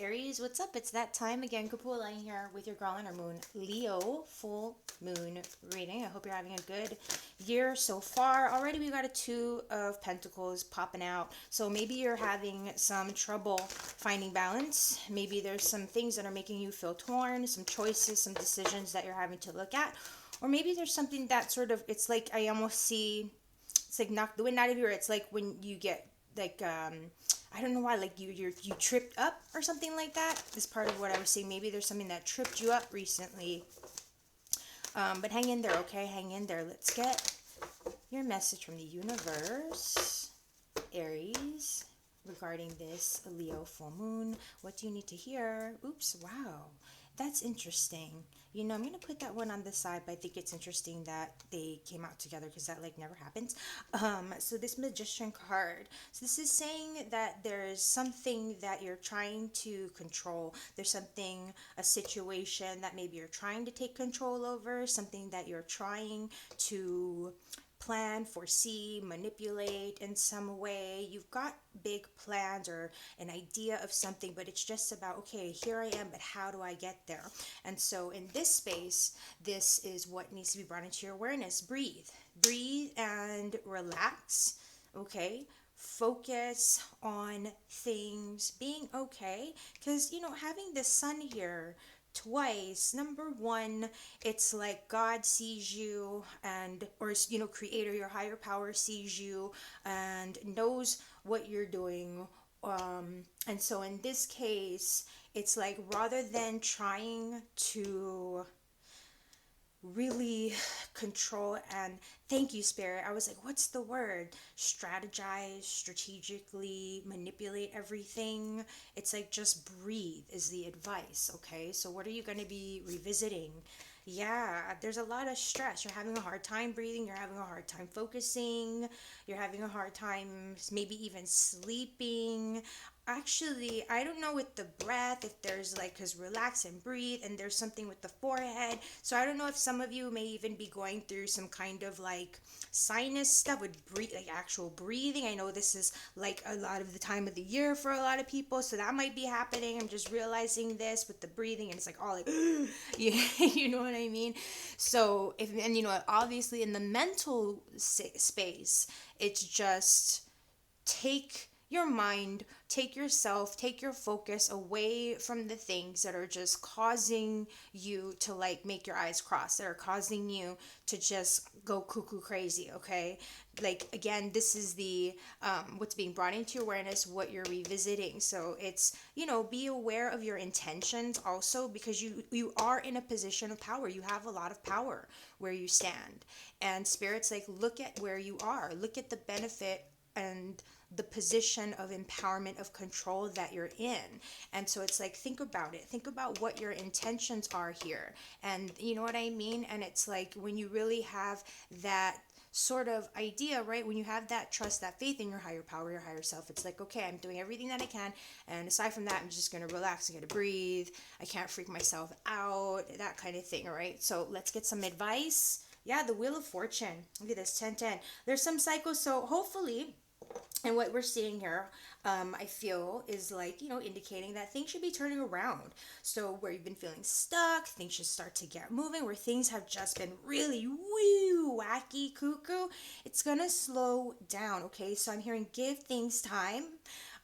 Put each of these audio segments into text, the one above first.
Aries, what's up? It's that time again. Kapualani here with your girl on her moon, Leo full moon reading. I hope you're having a good year so far. Already we got a Two of Pentacles popping out. So maybe you're having some trouble finding balance. Maybe there's some things that are making you feel torn, some choices, some decisions that you're having to look at. Or maybe there's something that sort of, it's like I almost see, it's like knock the wind out of you, or it's like when you get like I don't know why, like you tripped up or something like that. This part of what I was saying, maybe there's something that tripped you up recently. But hang in there, okay? Hang in there. Let's get your message from the universe, Aries, regarding this Leo full moon. What do you need to hear? Oops, wow. That's interesting. You know, I'm going to put that one on the side, but I think it's interesting that they came out together because that, like, never happens. So this Magician card. So this is saying that there's something that you're trying to control. There's something, a situation that maybe you're trying to take control over, something that you're trying to plan, foresee, manipulate in some way. You've got big plans or an idea of something, but it's just about, okay, here I am, but how do I get there? And so in this space, this is what needs to be brought into your awareness. Breathe. Breathe and relax, okay? Focus on things being okay, because, you know, having the sun here twice, number one, it's like God sees you, and or you know, creator, your higher power sees you and knows what you're doing. And so in this case, it's like rather than trying to really control, and thank you, Spirit, I was like, what's the word, strategize, strategically manipulate everything. It's like just breathe is the advice. Okay, so what are you going to be revisiting? Yeah, there's a lot of stress. You're having a hard time breathing, you're having a hard time focusing, you're having a hard time maybe even sleeping. Actually, I don't know with the breath if there's like, because relax and breathe, and there's something with the forehead. So I don't know if some of you may even be going through some kind of like sinus stuff with breathe, like actual breathing. I know this is like a lot of the time of the year for a lot of people, so that might be happening. I'm just realizing this with the breathing, and it's like all like, you know what I mean? So if, and you know, obviously in the mental space, it's just take your mind, take yourself, take your focus away from the things that are just causing you to like make your eyes cross, that are causing you to just go cuckoo crazy, okay? Like, again, this is the what's being brought into your awareness, what you're revisiting. So it's, you know, be aware of your intentions also, because you are in a position of power. You have a lot of power where you stand, and Spirit's like, look at where you are, look at the benefit and the position of empowerment, of control that you're in. And so it's like, think about it, think about what your intentions are here, and you know what I mean. And it's like, when you really have that sort of idea, right, when you have that trust, that faith in your higher power, your higher self, it's like, okay, I'm doing everything that I can, and aside from that, I'm just going to relax, I'm going to breathe, I can't freak myself out, that kind of thing. All right, so let's get some advice. Yeah, the Wheel of Fortune, look at this, 1010. There's some cycles, so hopefully, and what we're seeing here, I feel, is like, you know, indicating that things should be turning around. So where you've been feeling stuck, things should start to get moving. Where things have just been really woo, wacky, cuckoo, it's going to slow down, okay? So I'm hearing give things time.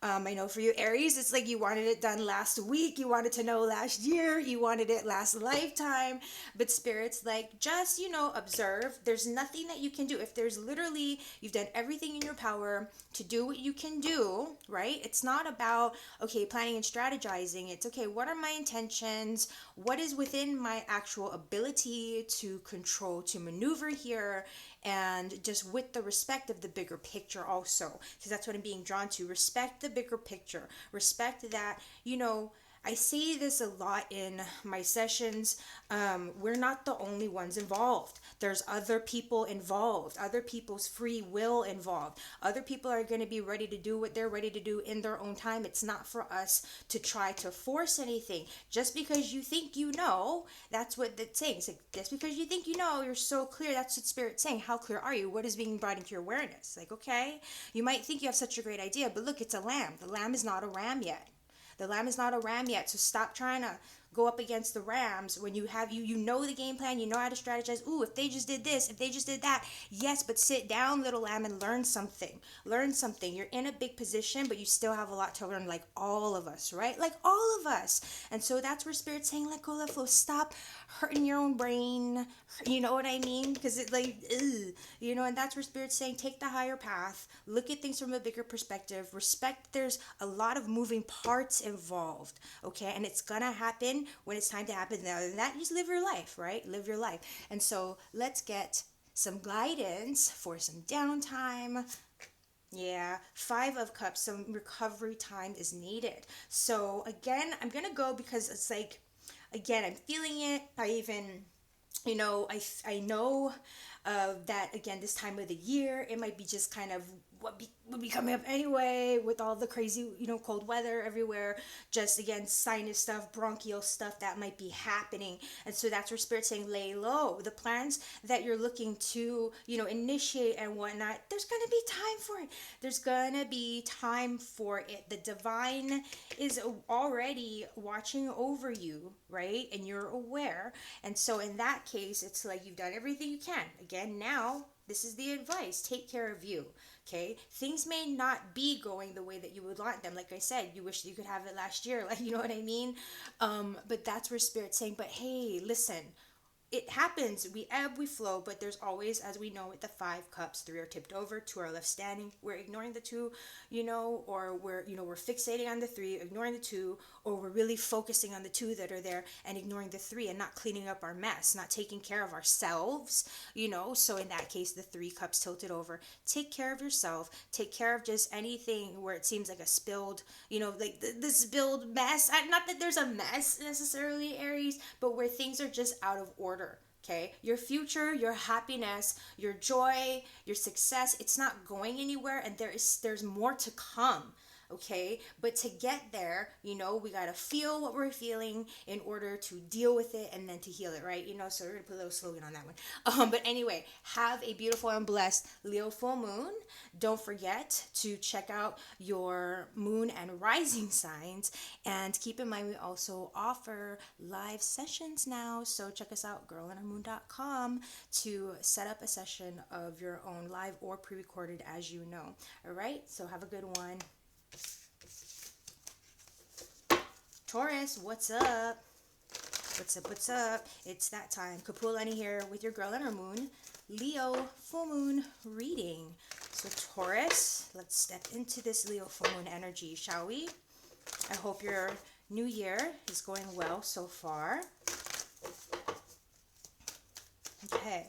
I know for you, Aries, it's like you wanted it done last week, you wanted to know last year, you wanted it last lifetime, but Spirit's like, just, you know, observe. There's nothing that you can do. If there's literally, you've done everything in your power to do what you can do, right? It's not about, okay, planning and strategizing. It's, okay, what are my intentions? What is within my actual ability to control, to maneuver here? And just with the respect of the bigger picture also, because that's what I'm being drawn to. Respect the bigger picture. Respect that, you know, I say this a lot in my sessions. We're not the only ones involved. There's other people involved, other people's free will involved. Other people are going to be ready to do what they're ready to do in their own time. It's not for us to try to force anything. Just because you think you know, that's what it's saying. It's like, just because you think you know, you're so clear. That's what Spirit's saying. How clear are you? What is being brought into your awareness? Like, okay, you might think you have such a great idea, but look, it's a lamb. The lamb is not a ram yet. The lamb is not a ram yet, so stop trying to go up against the rams when you know the game plan, you know how to strategize. Ooh, if they just did this, if they just did that. Yes, but sit down, little lamb, and learn something. Learn something. You're in a big position, but you still have a lot to learn, like all of us, right? Like all of us. And so that's where Spirit's saying, let go, let flow. Stop hurting your own brain. You know what I mean? Because it like, ugh, you know, and that's where Spirit's saying, take the higher path. Look at things from a bigger perspective. Respect there's a lot of moving parts involved, okay? And it's gonna happen when it's time to happen. Other than that, just live your life, right? Live your life. And so let's get some guidance for some downtime. Yeah, Five of Cups, some recovery time is needed. So again, I'm gonna go because it's like, again, I'm feeling it. I even, I know that again, this time of the year, it might be just kind of would be coming up anyway with all the crazy, cold weather everywhere. Just again, sinus stuff, bronchial stuff that might be happening. And so that's where Spirit's saying, lay low. The plans that you're looking to, initiate and whatnot, there's going to be time for it. There's going to be time for it. The divine is already watching over you, right? And you're aware. And so in that case, it's like you've done everything you can. Again, now, this is the advice. Take care of you. Okay, things may not be going the way that you would want them. Like I said, you wish you could have it last year. Like, you know what I mean? But that's where Spirit's saying, but hey, listen, it happens. We ebb, we flow, but there's always, as we know, with the Five Cups, three are tipped over, two are left standing. We're ignoring the two, or we're fixating on the three, ignoring the two, or we're really focusing on the two that are there and ignoring the three and not cleaning up our mess, not taking care of ourselves, So in that case, the Three Cups tilted over. Take care of yourself. Take care of just anything where it seems like a spilled, like the spilled mess. Not that there's a mess necessarily, Aries, but where things are just out of order. Okay, your future, your happiness, your joy, your success, it's not going anywhere, and there's more to come. Okay, but to get there, we got to feel what we're feeling in order to deal with it and then to heal it, right? So we're gonna put a little slogan on that one. But anyway, have a beautiful and blessed Leo full moon. Don't forget to check out your moon and rising signs, and keep in mind we also offer live sessions now. So check us out, girlandhermoon.com, to set up a session of your own, live or pre-recorded, as you know. All right, so have a good one. Taurus, what's up? What's up? It's that time. Kapualani here with your girl and her moon, Leo full moon reading. So Taurus, let's step into this Leo full moon energy, shall we? I hope your new year is going well so far. Okay.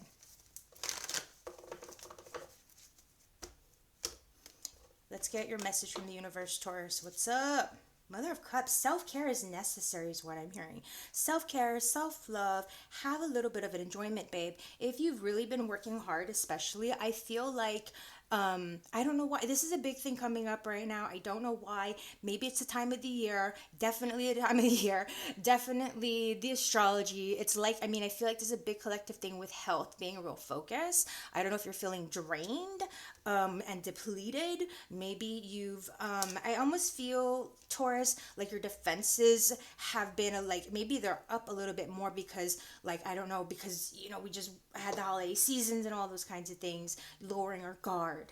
Let's get your message from the universe, Taurus. What's up? Mother of Cups, self-care is necessary is what I'm hearing. Self-care, self-love, have a little bit of an enjoyment, babe. If you've really been working hard, especially, I feel like, I don't know why. This is a big thing coming up right now. I don't know why. Maybe it's the time of the year. Definitely a time of the year. Definitely the astrology. It's like, I feel like there's a big collective thing with health being a real focus. I don't know if you're feeling drained and depleted. Maybe I almost feel, Taurus, like your defenses have been maybe they're up a little bit more because, I don't know, because, we just had the holiday seasons and all those kinds of things, lowering our guard,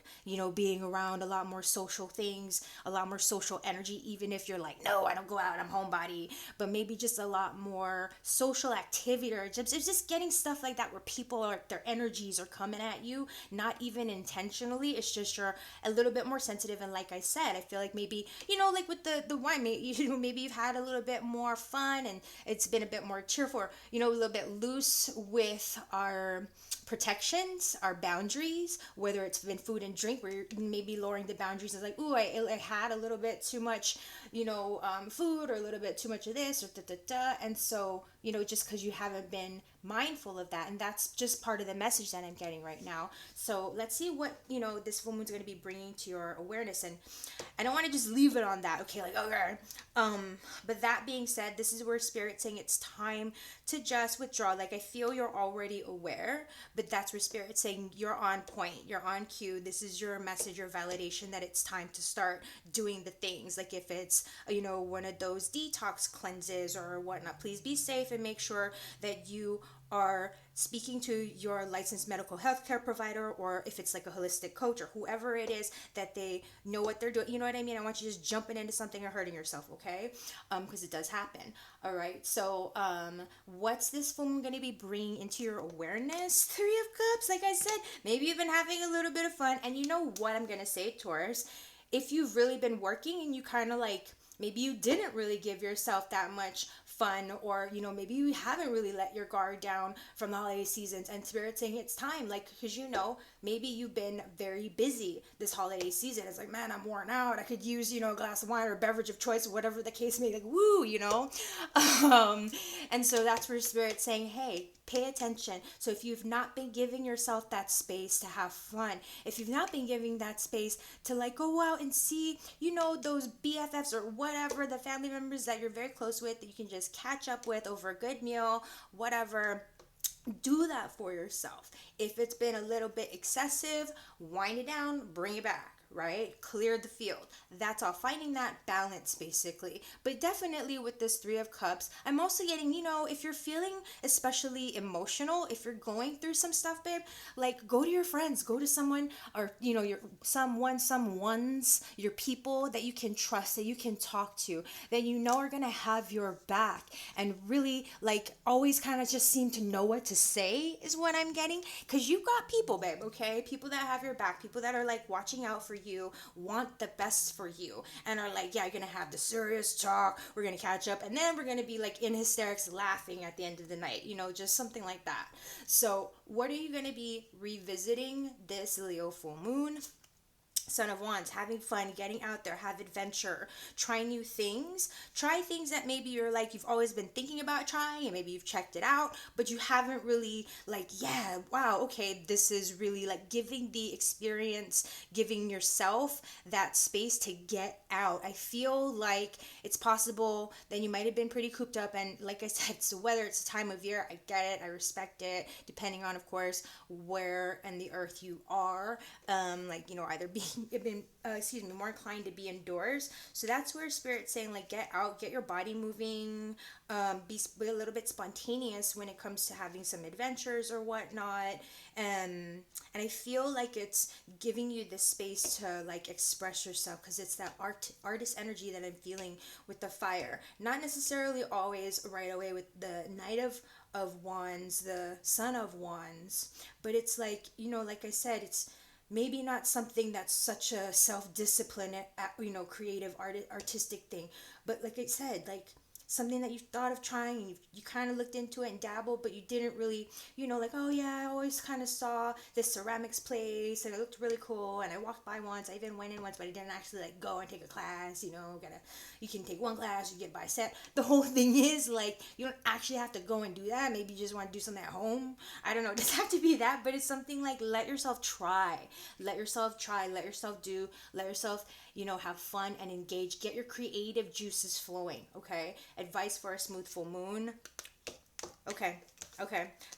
being around a lot more social things, a lot more social energy, even if you're like, no, I don't go out, I'm homebody, but maybe just a lot more social activity, or just getting stuff like that where their energies are coming at you, not even intentionally. It's just you're a little bit more sensitive. And like I said, I feel like maybe, like with the wine, maybe you've had a little bit more fun and it's been a bit more cheerful, a little bit loose with our protections, our boundaries, whether it's been food and drink, where you're maybe lowering the boundaries. It's like, ooh, I had a little bit too much, food, or a little bit too much of this, or da. And so, just because you haven't been mindful of that, and that's just part of the message that I'm getting right now. So let's see what this full moon's going to be bringing to your awareness. And I don't want to just leave it on that, okay, okay. But that being said, this is where Spirit's saying it's time to just withdraw. Like, I feel you're already aware, but that's where Spirit's saying you're on point, you're on cue. This is your message, your validation that it's time to start doing the things. Like, if it's it's, one of those detox cleanses or whatnot, please be safe and make sure that you are speaking to your licensed medical health care provider, or if it's like a holistic coach or whoever it is, that they know what they're doing. You know what I mean? I want you just jumping into something or hurting yourself, okay? Because it does happen. All right. So what's this full moon going to be bringing into your awareness? Three of Cups. Like I said, maybe you've been having a little bit of fun. And you know what I'm going to say, Taurus? If you've really been working and you kind of like, maybe you didn't really give yourself that much fun, or maybe you haven't really let your guard down from the holiday seasons, and Spirit's saying it's time, like, because maybe you've been very busy this holiday season. It's like, man, I'm worn out, I could use a glass of wine or beverage of choice, whatever the case may be, like, woo, and so that's where Spirit's saying, hey, pay attention. So if you've not been giving yourself that space to have fun, if you've not been giving that space to like go out and see, those BFFs or whatever, the family members that you're very close with, that you can just catch up with over a good meal, whatever, do that for yourself. If it's been a little bit excessive, wind it down, bring it back. Right? Clear the field. That's all. Finding that balance, basically. But definitely with this Three of Cups, I'm also getting, if you're feeling especially emotional, if you're going through some stuff, babe, like go to your friends, go to someone, or, your someone's, your people that you can trust, that you can talk to, that are going to have your back, and really like always kind of just seem to know what to say is what I'm getting. Because you've got people, babe, okay? People that have your back, people that are like watching out for you, want the best for you, and are like, yeah, you're gonna have the serious talk, we're gonna catch up, and then we're gonna be like in hysterics laughing at the end of the night, just something like that. So what are you gonna be revisiting this Leo full moon? Son of Wands, having fun, getting out there, have adventure, try new things, try things that maybe you're like, you've always been thinking about trying, and maybe you've checked it out, but you haven't really like, yeah, wow, okay, this is really like giving the experience, giving yourself that space to get out. I feel like it's possible that you might have been pretty cooped up, and like I said, it's the weather, it's the time of year, I get it, I respect it, depending on, of course, where in the earth you are, either being more inclined to be indoors. So that's where Spirit's saying, like, get out, get your body moving, be a little bit spontaneous when it comes to having some adventures or whatnot. And I feel like it's giving you the space to like express yourself, because it's that artist energy that I'm feeling with the fire. Not necessarily always right away with the Knight of Wands, the Son of Wands, but it's like, like I said, it's maybe not something that's such a self-discipline, creative artistic thing, but like I said, like something that you thought of trying, and you kind of looked into it and dabbled, but you didn't really, like, oh yeah, I always kind of saw this ceramics place and it looked really cool, and I walked by once, I even went in once, but I didn't actually like go and take a class, you can take one class, you get by set. The whole thing is like, you don't actually have to go and do that. Maybe you just want to do something at home. I don't know, it doesn't have to be that, but it's something like, let yourself try, let yourself do, let yourself have fun and engage, get your creative juices flowing. Okay, advice for a smooth full moon. Okay,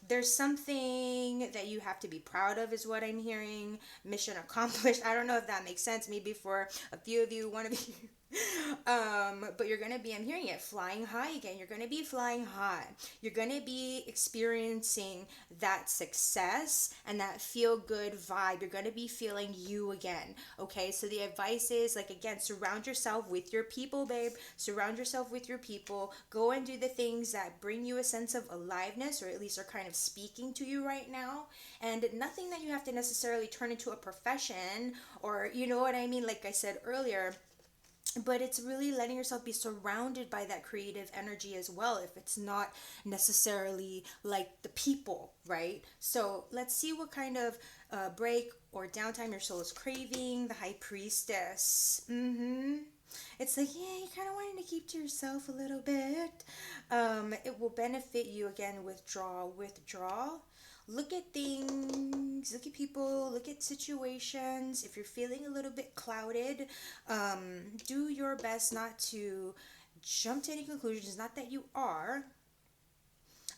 there's something that you have to be proud of, is what I'm hearing. Mission accomplished. I don't know if that makes sense. Maybe for a few of you, one of you. But you're going to be, I'm hearing it, flying high again. You're going to be flying high. You're going to be experiencing that success and that feel good vibe. You're going to be feeling you again. Okay, so the advice is, like, again, surround yourself with your people, babe. Surround yourself with your people. Go and do the things that bring you a sense of aliveness, or at least are kind of speaking to you right now. And nothing that you have to necessarily turn into a profession, or, you know what I mean, like I said earlier. But it's really letting yourself be surrounded by that creative energy as well, if it's not necessarily like the people, right? So let's see what kind of break or downtime your soul is craving. The High Priestess. It's like, yeah, you kind of wanting to keep to yourself a little bit. It will benefit you. Again, withdraw. Look at things, look at people, look at situations. If you're feeling a little bit clouded, do your best not to jump to any conclusions. Not that you are,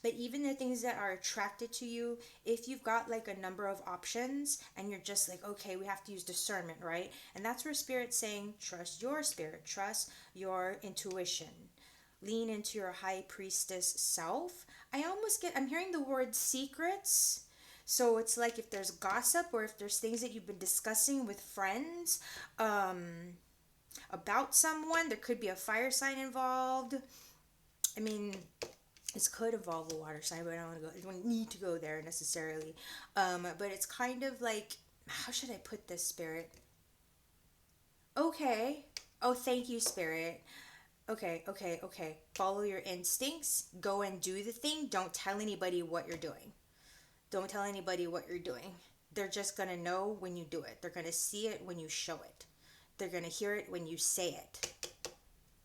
But even the things that are attracted to you, if you've got like a number of options and you're just like, okay, we have to use discernment, right? And that's where Spirit's saying, trust your spirit, trust your intuition, lean into your high priestess self. I'm hearing the word secrets. So it's like if there's gossip or if there's things that you've been discussing with friends about someone, there could be a fire sign involved. I mean, this could involve a water sign, but I don't need to go there necessarily. But it's kind of like, how should I put this, Spirit? Okay. Oh, thank you, Spirit. Okay. Follow your instincts. Go and do the thing. Don't tell anybody what you're doing. Don't tell anybody what you're doing. They're just going to know when you do it. They're going to see it when you show it. They're going to hear it when you say it.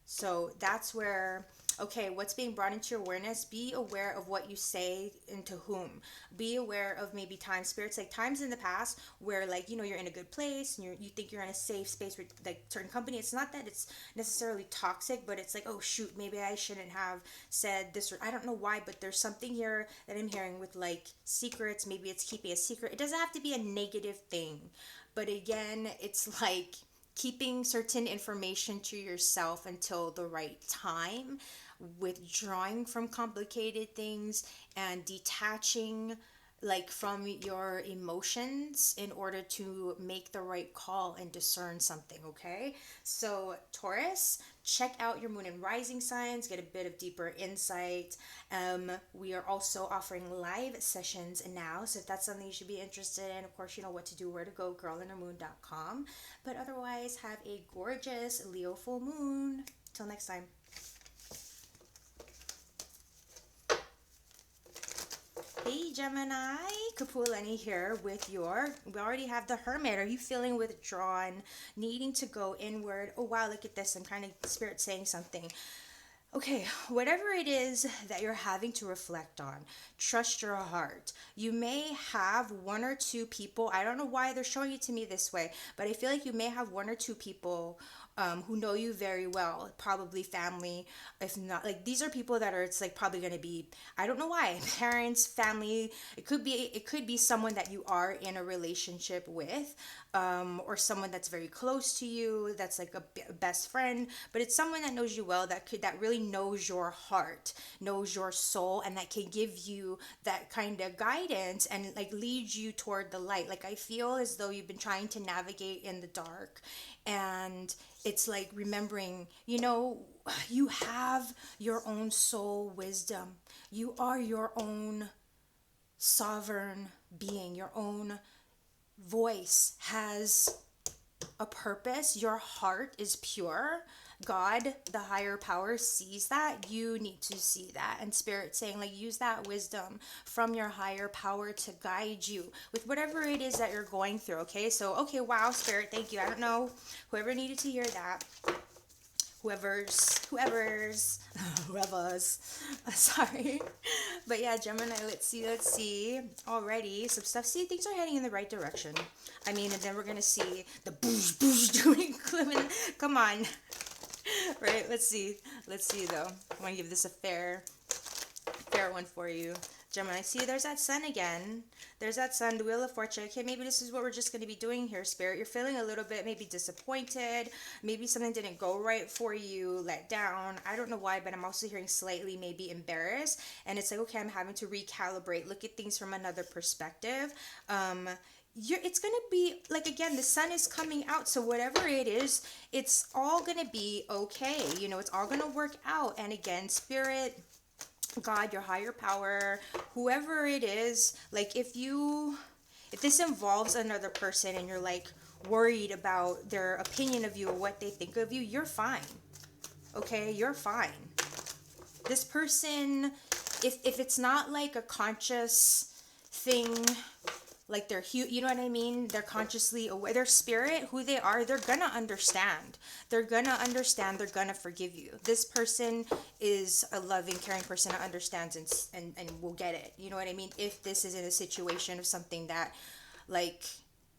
So that's where, okay, what's being brought into your awareness, be aware of what you say and to whom. Be aware of maybe spirits, like times in the past where like, you're in a good place and you think you're in a safe space with like certain company. It's not that it's necessarily toxic, but it's like, oh shoot, maybe I shouldn't have said this, or I don't know why, but there's something here that I'm hearing with like secrets. Maybe it's keeping a secret. It doesn't have to be a negative thing, but again, it's like keeping certain information to yourself until the right time, withdrawing from complicated things and detaching like from your emotions in order to make the right call and discern something. Okay, so Taurus, check out your moon and rising signs, get a bit of deeper insight. We are also offering live sessions now, so if that's something you should be interested in, of course you know what to do, where to go, girlinhermoon.com. But otherwise, have a gorgeous Leo full moon. Till next time. Hey Gemini, Kapualani here with we already have the Hermit. Are you feeling withdrawn, needing to go inward? Oh wow, look at this. I'm kind of Spirit saying something. Okay, whatever it is that you're having to reflect on, trust your heart. You may have one or two people, I don't know why they're showing it to me this way, but I feel like you may have one or two people who know you very well, probably family. If not, like these are people that are, it's like probably going to be, I don't know why, parents, family. It could be someone that you are in a relationship with, or someone that's very close to you, that's like a best friend, but it's someone that knows you well, that really knows your heart, knows your soul, and that can give you that kind of guidance and like lead you toward the light. Like I feel as though you've been trying to navigate in the dark, and it's like remembering, you have your own soul wisdom. You are your own sovereign being. Your own voice has a purpose. Your heart is pure. God, the higher power, sees that. You need to see that. And Spirit saying, like, use that wisdom from your higher power to guide you with whatever it is that you're going through. Okay, so, okay, wow, Spirit, thank you. I don't know, whoever needed to hear that. Whoever's sorry, but yeah, Gemini, let's see already some stuff. See, things are heading in the right direction. I mean, and then we're gonna see the boosh doing. Come on. Right, let's see though. I want to give this a fair one for you, Gemini. See, there's that sun again. There's that sun, the Wheel of Fortune. Okay, maybe this is what we're just going to be doing here, Spirit. You're feeling a little bit maybe disappointed. Maybe something didn't go right for you, let down. I don't know why, but I'm also hearing slightly maybe embarrassed. And it's like, okay, I'm having to recalibrate, look at things from another perspective. It's going to be, like, again, the sun is coming out. So whatever it is, it's all going to be okay. It's all going to work out. And again, Spirit, God, your higher power, whoever it is, like if this involves another person and you're like worried about their opinion of you or what they think of you, you're fine. Okay, you're fine. This person, if it's not like a conscious thing, like they're you know what I mean? They're consciously aware. Their spirit, who they are, they're gonna understand. They're gonna forgive you. This person is a loving, caring person that understands and will get it. You know what I mean? If this is in a situation of something that, like,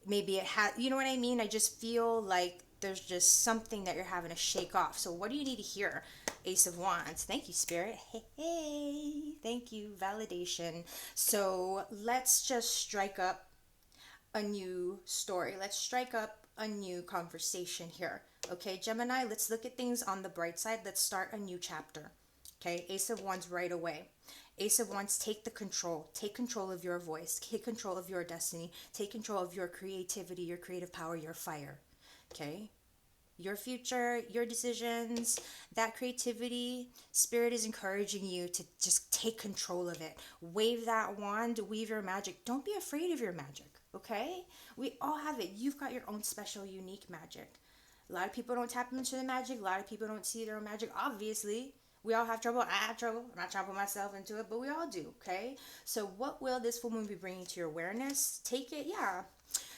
maybe it had, you know what I mean? I just feel like there's just something that you're having to shake off. So what do you need to hear? Ace of Wands. Thank you, Spirit. Hey, hey. Thank you. Validation. So let's just strike up a new story. Let's strike up a new conversation here. Okay, Gemini, let's look at things on the bright side. Let's start a new chapter. Okay, Ace of Wands right away. Ace of Wands, take the control. Take control of your voice. Take control of your destiny. Take control of your creativity, your creative power, your fire. Okay? Your future, your decisions, that creativity, Spirit is encouraging you to just take control of it. Wave that wand, weave your magic. Don't be afraid of your magic, okay? We all have it. You've got your own special, unique magic. A lot of people don't tap into the magic. A lot of people don't see their own magic. Obviously, we all have trouble. I have trouble. I'm not trying to put myself into it, but we all do, okay? So what will this full moon be bringing to your awareness? Take it, yeah.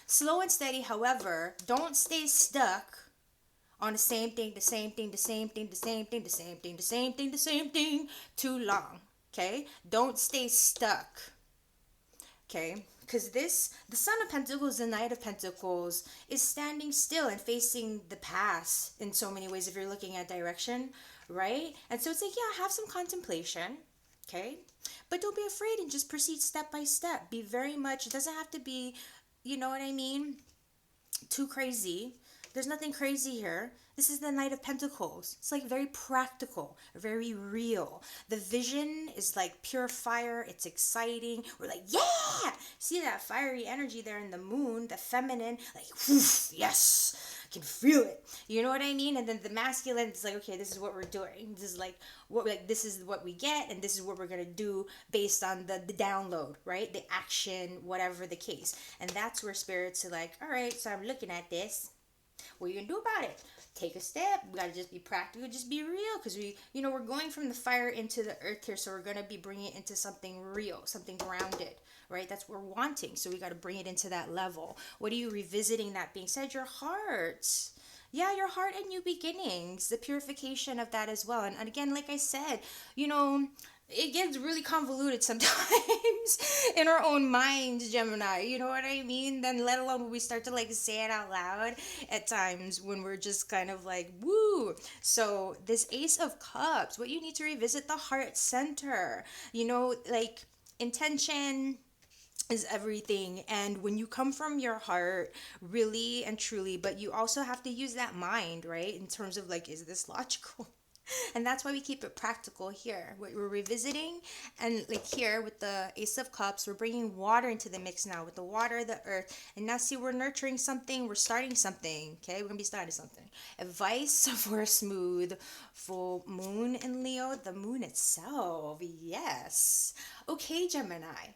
Slow and steady, however, don't stay stuck on the same thing, the same thing, the same thing, the same thing, the same thing, the same thing, the same thing too long. Okay? Don't stay stuck. Okay? Because the Son of Pentacles, the Knight of Pentacles, is standing still and facing the past in so many ways if you're looking at direction, right? And so it's like, yeah, have some contemplation. Okay? But don't be afraid and just proceed step by step. Be very much, it doesn't have to be, you know what I mean, too crazy. There's nothing crazy here. This is the Knight of Pentacles. It's like very practical, very real. The vision is like pure fire. It's exciting. We're like, yeah! See that fiery energy there in the moon, the feminine, like, whoosh, yes! I can feel it. You know what I mean? And then the masculine is like, okay, this is what we're doing. This is like this is what we get, and this is what we're gonna do based on the download, right? The action, whatever the case. And that's where spirits are like, all right, so I'm looking at this. What are you gonna do about it? Take a step. We gotta just be practical, just be real, because we're going from the fire into the earth here, so we're gonna be bringing it into something real, something grounded, right? That's what we're wanting, so we gotta bring it into that level. What are you revisiting? That being said, your heart. Yeah, your heart and new beginnings, the purification of that as well. And again, like I said, it gets really convoluted sometimes in our own minds, Gemini. You know what I mean? Then let alone when we start to like say it out loud at times when we're just kind of like, woo. So this Ace of Cups, what you need to revisit the heart center. Like intention is everything, and when you come from your heart really and truly, but you also have to use that mind, right, in terms of like, is this logical? And that's why we keep it practical here. What we're revisiting, and like here with the Ace of Cups, we're bringing water into the mix now, with the water, the earth. And now see, we're nurturing something, we're starting something. Okay, we're gonna be starting something. Advice for a smooth full moon in Leo, the moon itself. Yes. Okay, Gemini,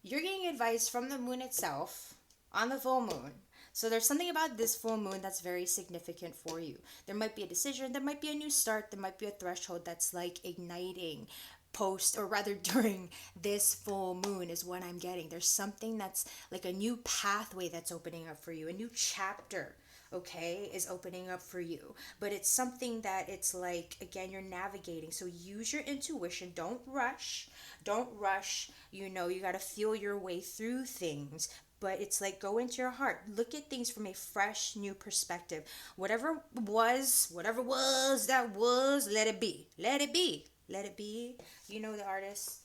you're getting advice from the moon itself on the full moon. So there's something about this full moon that's very significant for you. There might be a decision, there might be a new start, there might be a threshold that's like igniting post, or rather during this full moon is what I'm getting. There's something that's like a new pathway that's opening up for you, a new chapter, okay, is opening up for you. But it's something that it's like, again, you're navigating. So use your intuition. Don't rush. You got to feel your way through things. But it's like, go into your heart. Look at things from a fresh, new perspective. Whatever was, that was, let it be. Let it be. Let it be. You know the artist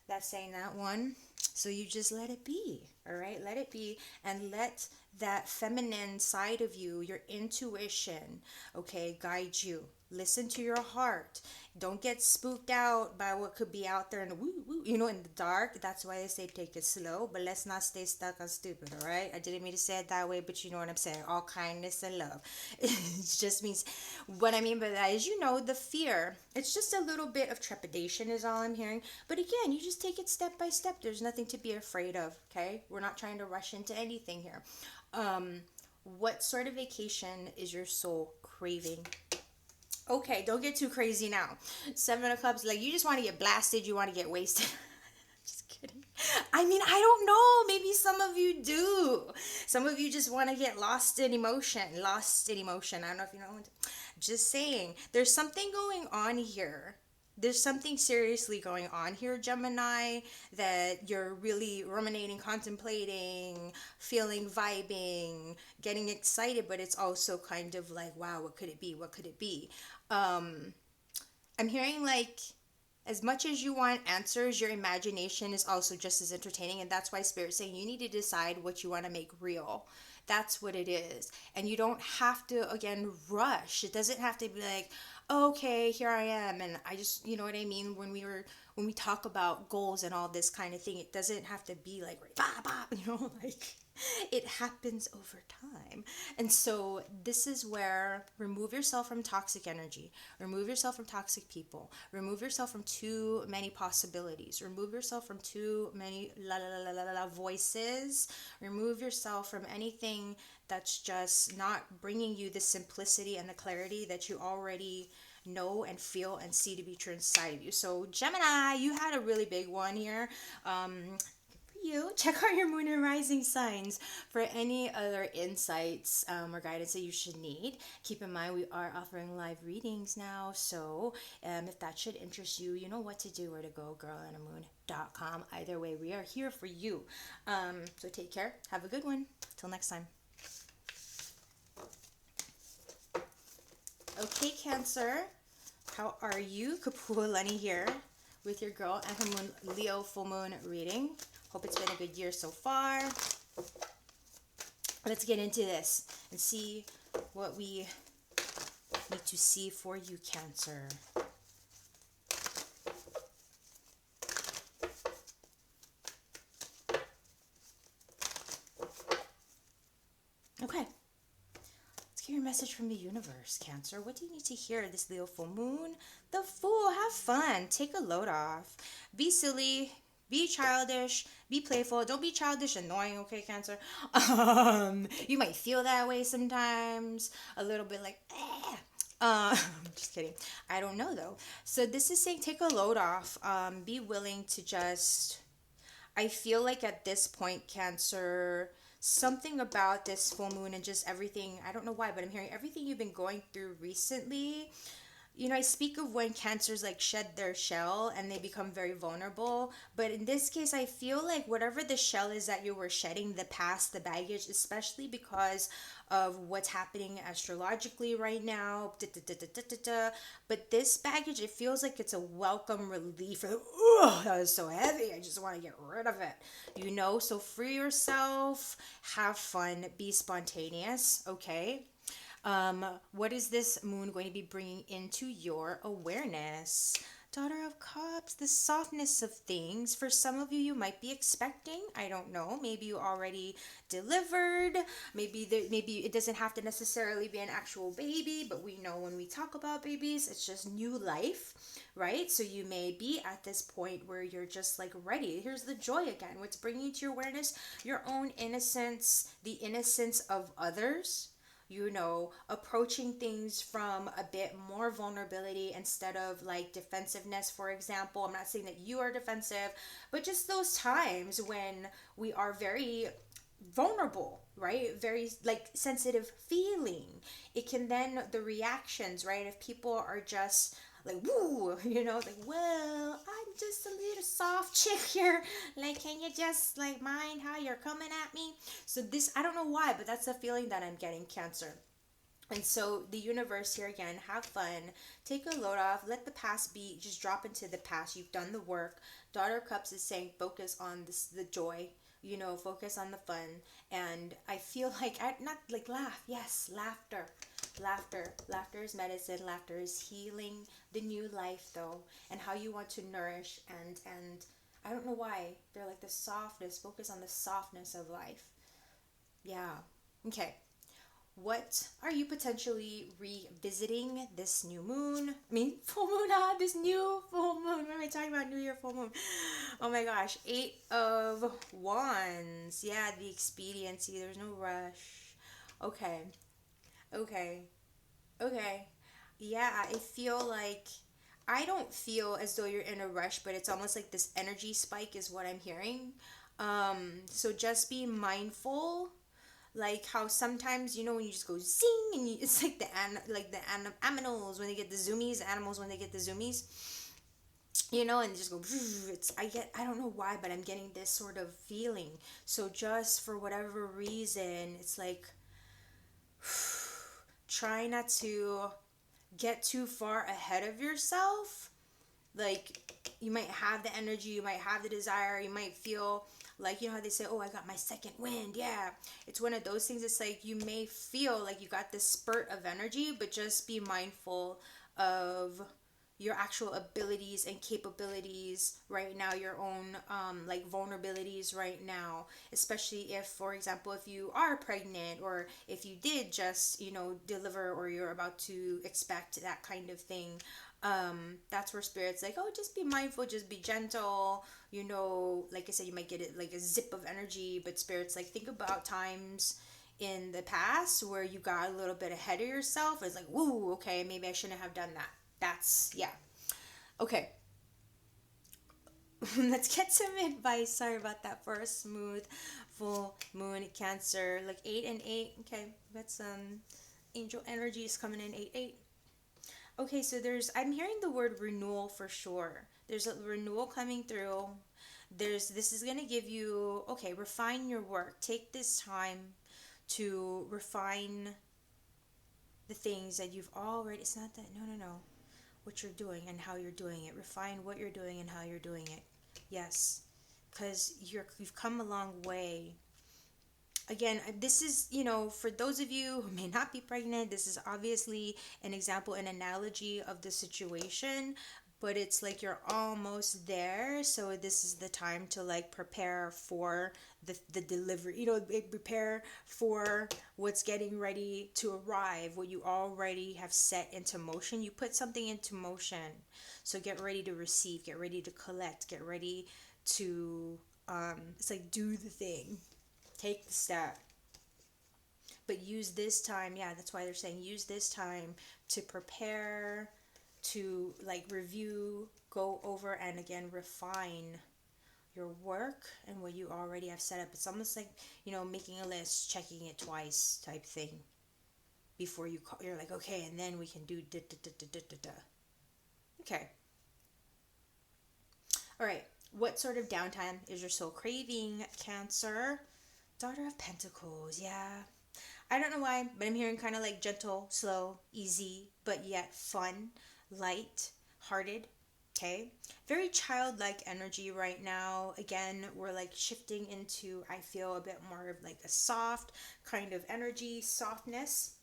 that's saying that one. So you just let it be. All right? Let it be. And let that feminine side of you, your intuition, okay, guide you. Listen to your heart. Don't get spooked out by what could be out there in the in the dark. That's why they say take it slow, but let's not stay stuck on stupid, all right? I didn't mean to say it that way, but you know what I'm saying. All kindness and love. It just means, what I mean by that is, the fear. It's just a little bit of trepidation is all I'm hearing. But again, you just take it step by step. There's nothing to be afraid of, okay? We're not trying to rush into anything here. What sort of vacation is your soul craving? Okay, don't get too crazy now. Seven of Cups, like, you just want to get blasted, you want to get wasted. Just kidding. I mean, I don't know. Maybe some of you do. Some of you just want to get lost in emotion. I don't know if you know. Just saying. There's something going on here. There's something seriously going on here, Gemini, that you're really ruminating, contemplating, feeling, vibing, getting excited, but it's also kind of like, wow, what could it be? What could it be? I'm hearing like, as much as you want answers, your imagination is also just as entertaining. And that's why Spirit's saying you need to decide what you want to make real. That's what it is. And you don't have to, again, rush. It doesn't have to be like, okay, here I am. And I just, you know what I mean? When we talk about goals and all this kind of thing, it doesn't have to be like, bah, bah, like it happens over time. And so this is where remove yourself from toxic energy, remove yourself from toxic people, remove yourself from too many possibilities, remove yourself from too many la la la la la la voices, remove yourself from anything that's just not bringing you the simplicity and the clarity that you already know and feel and see to be true inside of you. So Gemini, you had a really big one here. You check out your moon and rising signs for any other insights or guidance that you should need. Keep in mind we are offering live readings now, so if that should interest you, you know what to do, where to go, girlandamoon.com. Either way, we are here for you. So take care, have a good one, till next time. Okay, Cancer, how are you? Kapualani here with your girl and her moon Leo full moon reading. Hope it's been a good year so far. Let's get into this and see what we need to see for you, Cancer. Okay. Let's get your message from the universe, Cancer. What do you need to hear this Leo full moon? The Fool. Have fun. Take a load off. Be silly. Be childish, be playful. Don't be childish annoying, okay, Cancer? You might feel that way sometimes. A little bit like, just kidding. I don't know though. So this is saying take a load off. Be willing to just, I feel like at this point, Cancer, something about this full moon and just everything, I don't know why, but I'm hearing everything you've been going through recently. You know, I speak of when cancers like shed their shell and they become very vulnerable. But in this case, I feel like whatever the shell is that you were shedding, the past, the baggage, especially because of what's happening astrologically right now. But this baggage, it feels like it's a welcome relief. Oh, that was so heavy. I just want to get rid of it. You know, so free yourself, have fun, be spontaneous, okay? What is this moon going to be bringing into your awareness? Daughter of Cups, the softness of things. For some of you, you might be expecting. I don't know. Maybe you already delivered. Maybe it doesn't have to necessarily be an actual baby, but we know when we talk about babies, it's just new life, right? So you may be at this point where you're just like ready. Here's the joy again. What's bringing you to your awareness? Your own innocence, the innocence of others, you know, approaching things from a bit more vulnerability instead of like defensiveness, for example. I'm not saying that you are defensive, but just those times when we are very vulnerable, right? Very like sensitive feeling. It can then, the reactions, right? If people are just like, woo, you know, like, well, I'm just a little soft chick here. Like, can you just like mind how you're coming at me? So this, I don't know why, but that's the feeling that I'm getting, Cancer. And so the universe here again, have fun, take a load off, let the past be, just drop into the past. You've done the work. Daughter of Cups is saying focus on this, the joy, you know, focus on the fun. And I feel like, not like laugh, yes, laughter. Laughter is medicine. Laughter is healing. The new life though, and how you want to nourish and I don't know why they're like the softness. Focus on the softness of life. Yeah. Okay. What are you potentially revisiting this new moon? I mean, full moon, this new full moon. What am I talking about? New Year full moon. Oh my gosh. 8 of Wands. Yeah, the expediency. There's no rush. Okay. Okay. Okay. Yeah, I feel like I don't feel as though you're in a rush, but it's almost like this energy spike is what I'm hearing. So just be mindful, like how sometimes you know when you just go zing and it's like animals when they get the zoomies, animals when they get the zoomies, you know, and they just go. It's I don't know why, but I'm getting this sort of feeling. So just for whatever reason, it's like try not to get too far ahead of yourself. Like, you might have the energy, you might have the desire, you might feel like, you know how they say, oh, I got my second wind. Yeah, it's one of those things. It's like you may feel like you got this spurt of energy, but just be mindful of your actual abilities and capabilities right now, your own like vulnerabilities right now, especially if, for example, if you are pregnant, or if you did just, you know, deliver, or you're about to expect that kind of thing. That's where spirit's like, oh, just be mindful, just be gentle, you know. Like I said, you might get it like a zip of energy, but spirit's like, think about times in the past where you got a little bit ahead of yourself. It's like, whoa, okay, maybe I shouldn't have done that. That's, yeah. Okay. Let's get some advice. Sorry about that, for a smooth full moon Cancer. Like 8 and 8. Okay, got some angel energies coming in. 8 8. Okay, so I'm hearing the word renewal for sure. There's a renewal coming through. This is going to give you, okay, refine your work. Take this time to refine the things that you've already, it's not that, no, what you're doing and how you're doing it. Refine what you're doing and how you're doing it. Yes, because you've come a long way. Again, this is, you know, for those of you who may not be pregnant, this is obviously an example, an analogy of the situation, but it's like you're almost there. So this is the time to like prepare for the delivery, you know, prepare for what's getting ready to arrive, what you already have set into motion. You put something into motion. So get ready to receive, get ready to collect, get ready to, it's like, do the thing. Take the step. But use this time, yeah, that's why they're saying use this time to prepare, to like review, go over, and again, refine your work and what you already have set up. It's almost like, you know, making a list, checking it twice type thing before you call. You're like, okay, and then we can do da da da da da da da. Okay. All right. What sort of downtime is your soul craving, Cancer? Daughter of Pentacles, yeah. I don't know why, but I'm hearing kind of like gentle, slow, easy, but yet fun, light, hearted. Okay. Very childlike energy right now. Again, we're like shifting into, I feel, a bit more of like a soft kind of energy, softness.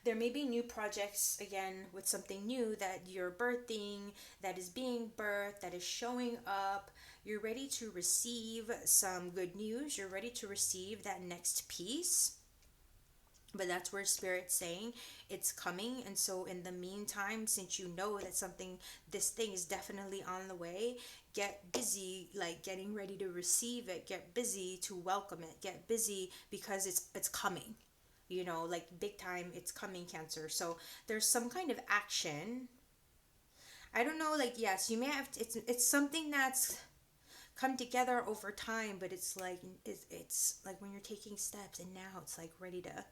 There may be new projects, again, with something new that you're birthing, that is being birthed, that is showing up. You're ready to receive some good news. You're ready to receive that next piece. But that's where Spirit's saying it's coming. And so in the meantime, since you know that this thing is definitely on the way, get busy like getting ready to receive it. Get busy to welcome it. Get busy because it's coming. You know, like big time, it's coming, Cancer. So there's some kind of action. I don't know, like, yes, you may have it's something that's come together over time, but it's like when you're taking steps, and now it's like ready to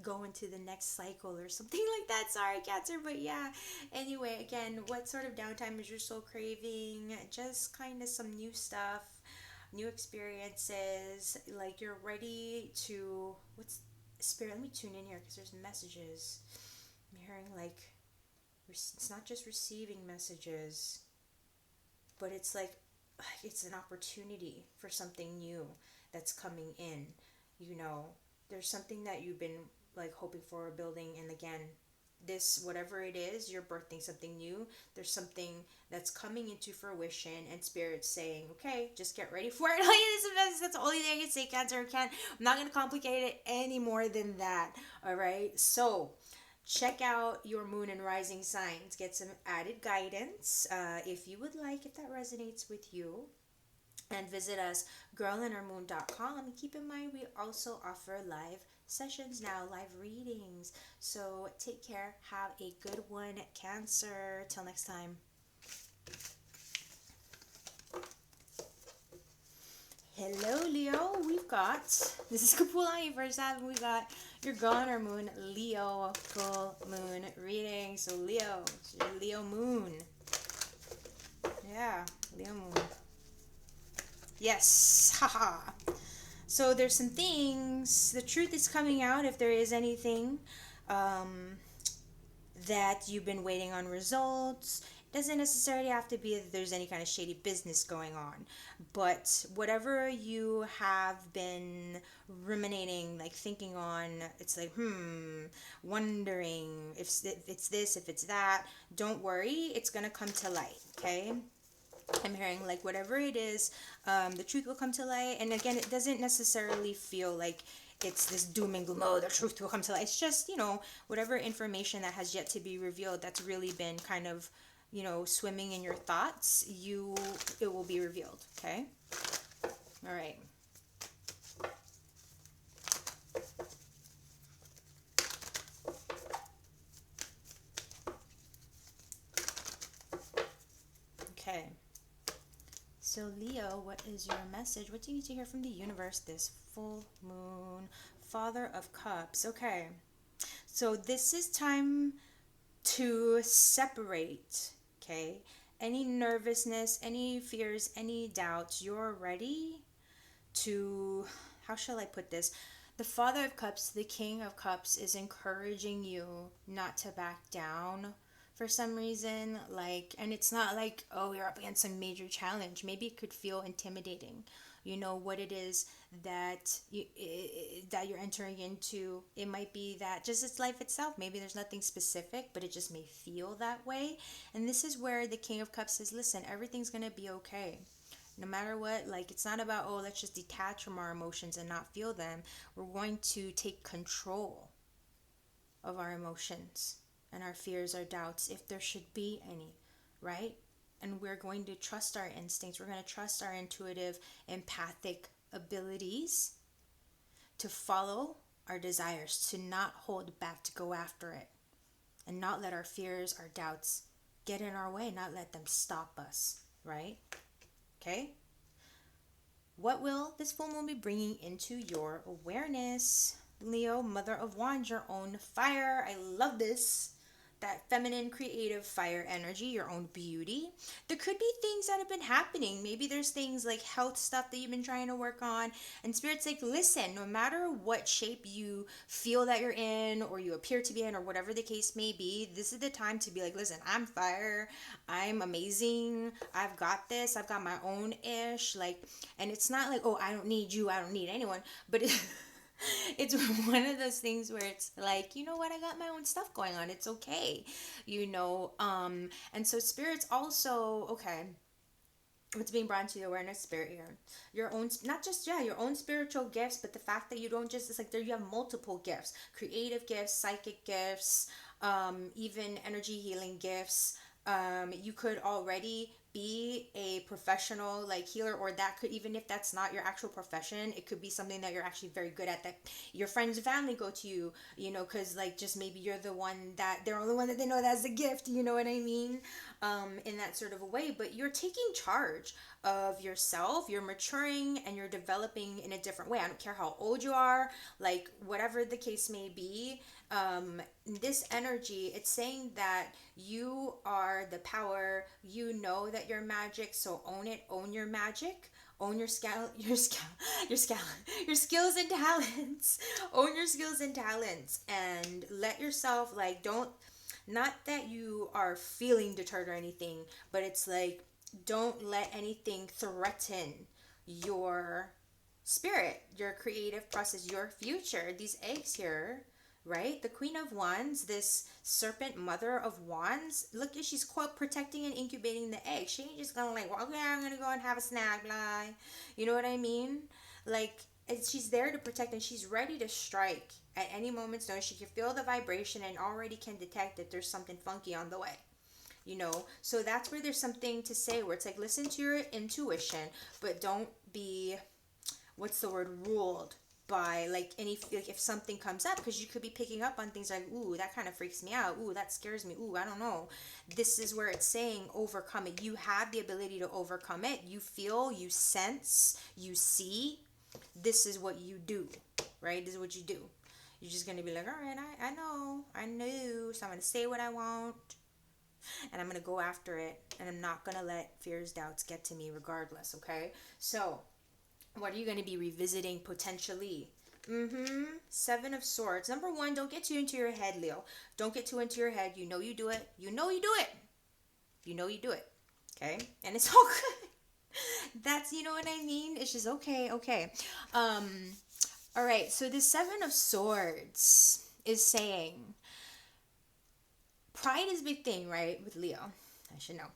go into the next cycle or something like that. Sorry, Cancer, but yeah. Anyway, again, what sort of downtime is your soul craving? Just kind of some new stuff, new experiences. Like you're ready to, what's Spirit? Let me tune in here because there's messages. I'm hearing like it's not just receiving messages, but it's like it's an opportunity for something new that's coming in. You know, there's something that you've been like hoping for, building, and again, this, whatever it is, you're birthing something new. There's something that's coming into fruition, and Spirit's saying, okay, just get ready for it. That's the only thing I can say, Cancer. I'm not going to complicate it any more than that. All right. So check out your moon and rising signs. Get some added guidance if you would like, if that resonates with you. And visit us, girlinhermoon.com. And keep in mind, we also offer live sessions now, live readings. So take care. Have a good one, Cancer. Till next time. Hello, Leo. We've got, this is Kapualani for 7. We got your Girl on Her Moon, Leo, full moon reading. So Leo, it's your Leo moon. Yeah, Leo moon. Yes, haha. So there's some things, the truth is coming out if there is anything. that you've been waiting on results. It doesn't necessarily have to be that there's any kind of shady business going on, but whatever you have been ruminating, like thinking on, it's like, wondering if it's this, if it's that, don't worry, it's gonna come to light, okay? I'm hearing like whatever it is, the truth will come to light. And again, it doesn't necessarily feel like it's this doom and gloom. Oh, the truth will come to light. It's just, whatever information that has yet to be revealed, that's really been kind of, swimming in your thoughts. It will be revealed. Okay. All right. Okay. So Leo, what is your message? What do you need to hear from the universe this full moon? Father of Cups. Okay. So this is time to separate, okay? Any nervousness, any fears, any doubts, you're ready to, how shall I put this? The Father of Cups, the King of Cups is encouraging you not to back down for some reason, like, and it's not like, oh, you're up against some major challenge. Maybe it could feel intimidating. You know what it is that that you're entering into. It might be that just it's life itself. Maybe there's nothing specific, but it just may feel that way. And this is where the King of Cups says, listen, everything's gonna be okay no matter what. Like, it's not about, oh, let's just detach from our emotions and not feel them. We're going to take control of our emotions and our fears, our doubts, if there should be any, right? And we're going to trust our instincts. We're going to trust our intuitive, empathic abilities to follow our desires, to not hold back, to go after it, and not let our fears, our doubts get in our way, not let them stop us, right? Okay? What will this full moon be bringing into your awareness? Leo, Mother of Wands, your own fire. I love this. That feminine, creative fire energy, your own beauty. There could be things that have been happening. Maybe there's things like health stuff that you've been trying to work on. And Spirit's like, listen, no matter what shape you feel that you're in or you appear to be in or whatever the case may be, this is the time to be like, listen, I'm fire. I'm amazing. I've got this. I've got my own ish. Like, and it's not like, oh, I don't need you. I don't need anyone. But it's one of those things where it's like, you know what, I got my own stuff going on, it's okay, and so Spirit's also, okay, what's being brought into the awareness, Spirit, here, your own, not just, yeah, your own spiritual gifts, but the fact that you don't just, it's like there, you have multiple gifts, creative gifts, psychic gifts, even energy healing gifts. You could already be a professional like healer, or that could, even if that's not your actual profession, it could be something that you're actually very good at, that your friends and family go to you, because like just maybe you're the one that they're the only one that they know that has a gift, you know what I mean, in that sort of a way. But you're taking charge of yourself, you're maturing and you're developing in a different way. I don't care how old you are, like whatever the case may be. This energy, it's saying that you are the power, you know that you're magic, so own it, own your magic, own your your skills and talents, own your skills and talents, and let yourself, like, don't, not that you are feeling deterred or anything, but it's like, don't let anything threaten your spirit, your creative process, your future. These eggs here, right? The Queen of Wands, this serpent, Mother of Wands. Look, she's quote protecting and incubating the egg. She ain't just gonna like, well, okay, I'm gonna go and have a snack, blah. You know what I mean? Like, she's there to protect, and she's ready to strike at any moment's notice. She can feel the vibration and already can detect that there's something funky on the way. So that's where there's something to say, where it's like, listen to your intuition, but don't be, what's the word, ruled by like any, like if something comes up, because you could be picking up on things like, ooh, that kind of freaks me out, ooh, that scares me, ooh, I don't know. This is where it's saying overcome it. You have the ability to overcome it. You feel, you sense, you see. This is what you do, right? This is what you do. You're just going to be like, all right, I know, so I'm going to say what I want, and I'm going to go after it, and I'm not going to let fears, doubts get to me regardless, okay? So what are you going to be revisiting potentially Seven of Swords. Number one, don't get too into your head, Leo. Don't get too into your head. You know you do it. You know you do it. You know you do it. Okay? And it's all good. That's, you know what I mean? It's just okay, okay. All right. So the Seven of Swords is saying pride is a big thing, right? With Leo. I should know.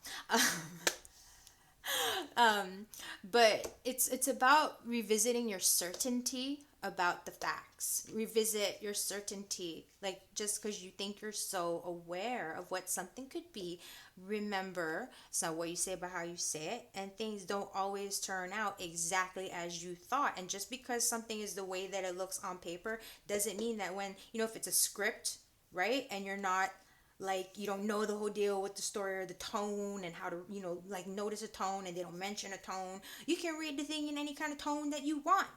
But it's about revisiting your certainty about the facts. Revisit your certainty. Like, just because you think you're so aware of what something could be, remember it's not what you say but how you say it, and things don't always turn out exactly as you thought. And just because something is the way that it looks on paper doesn't mean that when, if it's a script, right, and you're not, like, you don't know the whole deal with the story or the tone and how to, like, notice a tone, and they don't mention a tone, you can read the thing in any kind of tone that you want,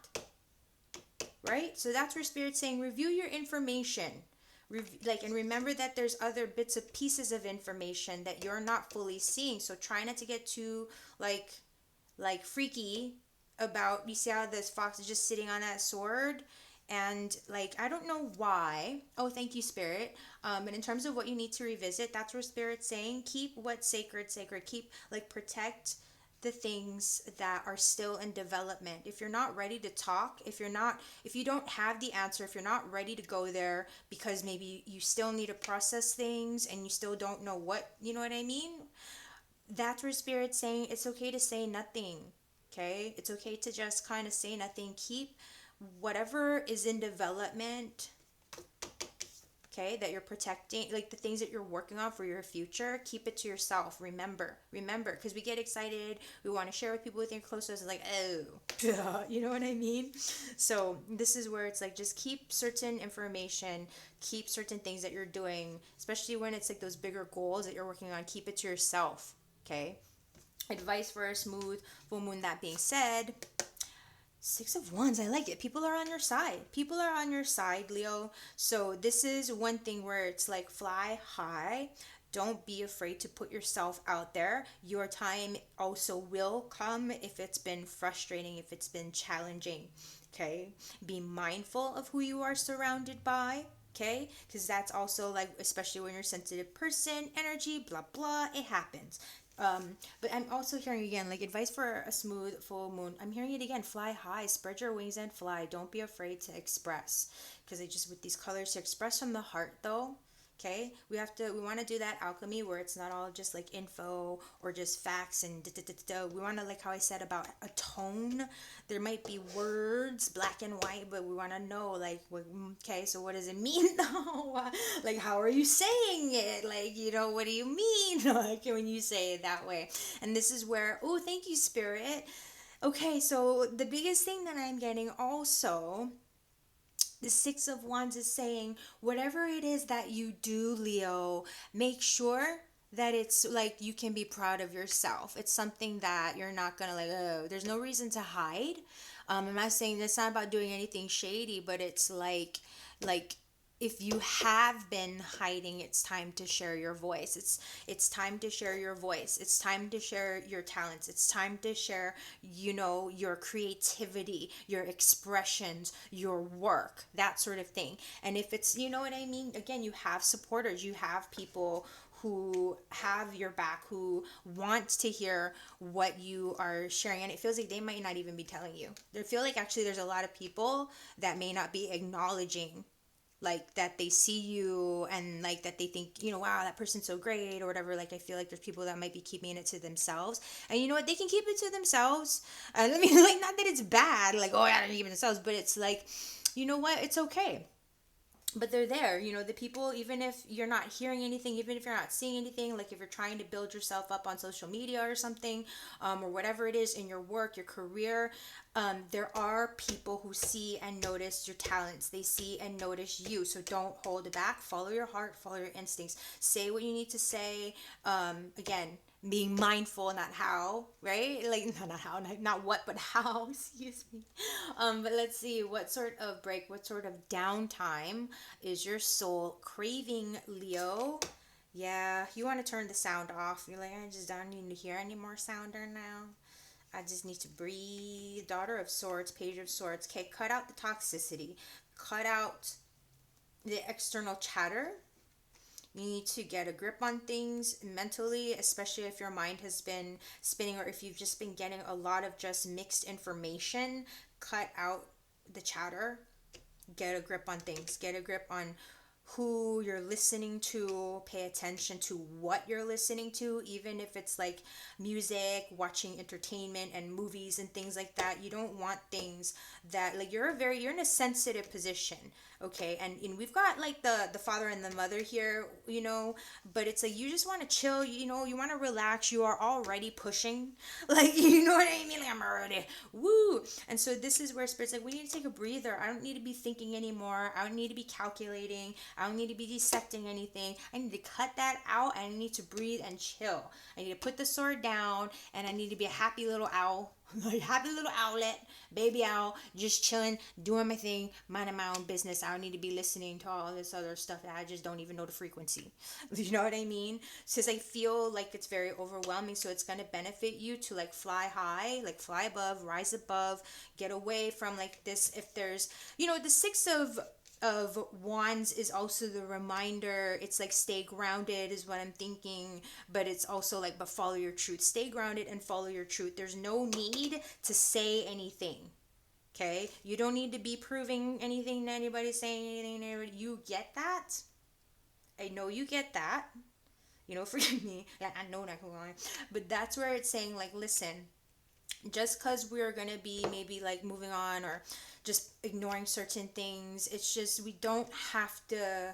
right? So that's where Spirit's saying review your information, and remember that there's other bits of pieces of information that you're not fully seeing. So try not to get too like freaky about, you see how this fox is just sitting on that sword, and like, I don't know why. Oh, thank you, Spirit. And in terms of what you need to revisit, that's where Spirit's saying keep what's sacred sacred. Keep, like, protect the things that are still in development. If you're not ready to talk, if you don't have the answer, if you're not ready to go there because maybe you still need to process things and you still don't know what, you know what I mean? That's where Spirit's saying it's okay to say nothing. Okay? It's okay to just kind of say nothing. Keep whatever is in development, okay, that you're protecting, like the things that you're working on for your future, keep it to yourself. Remember, because we get excited, we want to share with people within close to us. It's like, oh, you know what I mean? So this is where it's like, just keep certain information, keep certain things that you're doing, especially when it's like those bigger goals that you're working on, keep it to yourself, okay? Advice for a smooth full moon. That being said, Six of Wands, I like it. People are on your side. People are on your side, Leo. So this is one thing where it's like, fly high. Don't be afraid to put yourself out there. Your time also will come if it's been frustrating, if it's been challenging. Okay? Be mindful of who you are surrounded by. Okay? Because that's also, like, especially when you're a sensitive person, energy, blah, blah, it happens. But I'm also hearing again, like, advice for a smooth full moon. I'm hearing it again. Fly high, spread your wings and fly. Don't be afraid to express, because I just, with these colors, to express from the heart, though. Okay, we want to do that alchemy where it's not all just like info or just facts and da, da, da, da, da. We want to, like how I said about a tone, there might be words black and white, but we want to know, like, okay, so what does it mean though? Like, how are you saying it? Like, what do you mean, like, when you say it that way? And this is where, oh, thank you, Spirit. Okay, so the biggest thing that I'm getting also, the Six of Wands is saying, whatever it is that you do, Leo, make sure that it's like you can be proud of yourself. It's something that you're not gonna, like, oh, there's no reason to hide. I'm not saying it's not about doing anything shady, but it's like if you have been hiding, it's time to share your voice. It's time to share your voice. It's time to share your talents. It's time to share, your creativity, your expressions, your work, that sort of thing. And if it's, you know what I mean? Again, you have supporters, you have people who have your back, who want to hear what you are sharing, and it feels like they might not even be telling you. I feel like actually there's a lot of people that may not be acknowledging, like, that they see you and, like, that they think, wow, that person's so great or whatever. Like, I feel like there's people that might be keeping it to themselves, and you know what, they can keep it to themselves. I mean, like, not that it's bad, like, oh yeah, they keep it themselves, but it's like, you know what, it's okay. But they're there, the people, even if you're not hearing anything, even if you're not seeing anything, like if you're trying to build yourself up on social media or something, or whatever it is in your work, your career, there are people who see and notice your talents. They see and notice you. So don't hold it back. Follow your heart, follow your instincts. Say what you need to say. Again, being mindful, not how, right? Like, not how, not what, but how. Excuse me. But let's see, what sort of break, what sort of downtime is your soul craving, Leo? Yeah, you want to turn the sound off. You're like, I just don't need to hear any more sounder now. I just need to breathe. Daughter of Swords, Page of Swords. Okay, cut out the toxicity. Cut out the external chatter. You need to get a grip on things mentally, especially if your mind has been spinning or if you've just been getting a lot of just mixed information. Cut out the chatter. Get a grip on things. Get a grip on who you're listening to. Pay attention to what you're listening to, even if it's like music, watching entertainment and movies and things like that. You don't want things that like you're in a sensitive position, okay? And we've got like the father and the mother here, but it's like you just want to chill, you want to relax. You are already pushing, like, you know what I mean? Like, I'm already woo. And so this is where spirit's like, we need to take a breather. I don't need to be thinking anymore. I don't need to be calculating. I don't need to be dissecting anything. I need to cut that out. I need to breathe and chill. I need to put the sword down, and I need to be a happy little owl. Happy little owlet, baby owl, just chilling, doing my thing, minding my own business. I don't need to be listening to all this other stuff that I just don't even know the frequency. You know what I mean? Since I feel like it's very overwhelming, so it's going to benefit you to like fly high, like fly above, rise above, get away from like this. If there's, the Six of Wands is also the reminder. It's like stay grounded is what I'm thinking, but it's also like, but follow your truth. Stay grounded and follow your truth. There's no need to say anything. Okay, you don't need to be proving anything to anybody, saying anything to anybody. You get that. I know you get that. Forgive me. Yeah, I know that. But that's where it's saying like, listen, just because we're gonna be maybe like moving on or just ignoring certain things, it's just we don't have to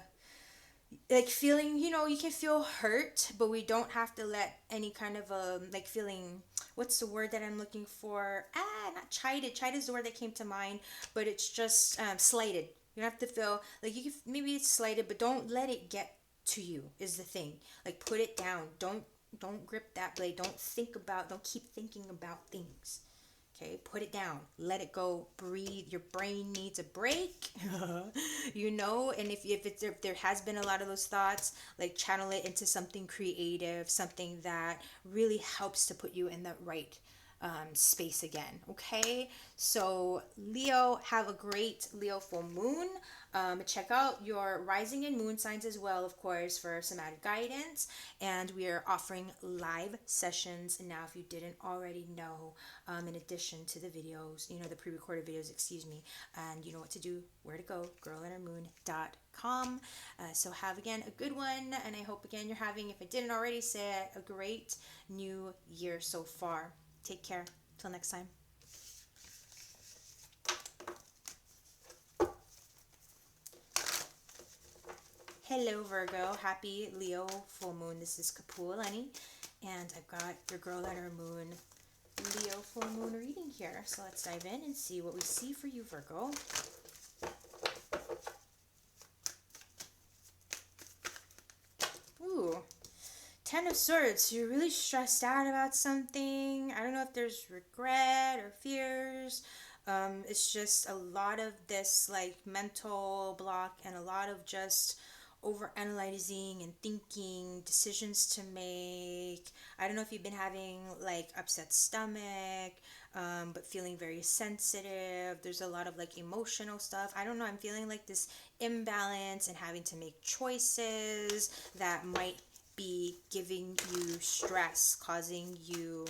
like feeling, you can feel hurt, but we don't have to let any kind of like feeling, what's the word that I'm looking for, not chided is the word that came to mind, but it's just slighted. You don't have to feel like you can, maybe it's slighted, but don't let it get to you is the thing. Like, put it down. Don't grip that blade. Don't keep thinking about things. Okay, put it down. Let it go. Breathe. Your brain needs a break. And if there has been a lot of those thoughts, like channel it into something creative, something that really helps to put you in the right space again. Okay, so Leo, have a great Leo full moon. Check out your rising and moon signs as well, of course, for some added guidance. And we are offering live sessions now, if you didn't already know, in addition to the videos, the pre-recorded videos, excuse me. And you know what to do, where to go, girlandhermoon.com. So have, again, a good one. And I hope, again, you're having, if I didn't already say it, a great new year so far. Take care. Till next time. Hello, Virgo. Happy Leo full moon. This is Kapualani, and I've got your girl and her moon Leo full moon reading here. So let's dive in and see what we see for you, Virgo. Ooh. 10 of Swords. You're really stressed out about something. I don't know if there's regret or fears. It's just a lot of this like mental block and a lot of just over analyzing and thinking, decisions to make. I don't know if you've been having like upset stomach, but feeling very sensitive. There's a lot of like emotional stuff. I don't know. I'm feeling like this imbalance and having to make choices that might be giving you stress, causing you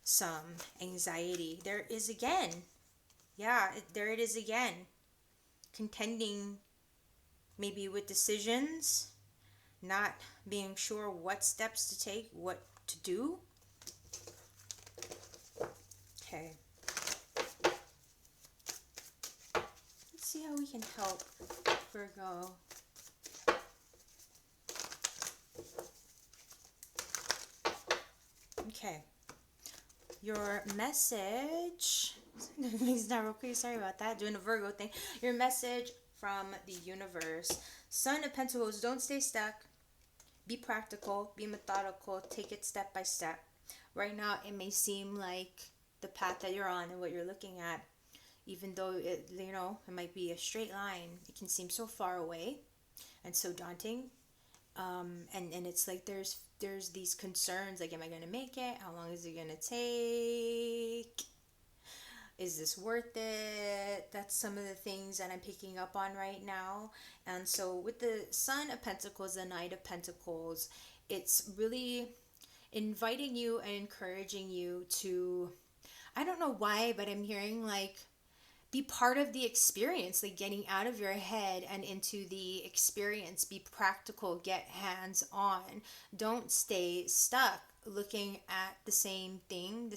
some anxiety. There is again. Yeah, there it is again. Contending maybe with decisions, not being sure what steps to take, what to do. Okay. Let's see how we can help Virgo. Okay. Your message. It's not real clear. Sorry about that. Doing a Virgo thing. Your message from the universe. Son of Pentacles, don't stay stuck. Be practical. Be methodical. Take it step by step. Right now, it may seem like the path that you're on and what you're looking at, even though it might be a straight line, it can seem so far away and so daunting. And it's like there's these concerns, like, am I gonna make it? How long is it gonna take? Is this worth it? That's some of the things that I'm picking up on right now. And so with the Sun of Pentacles, the Knight of Pentacles, it's really inviting you and encouraging you to, I don't know why, but I'm hearing like be part of the experience, like getting out of your head and into the experience. Be practical, get hands on. Don't stay stuck looking at the same thing,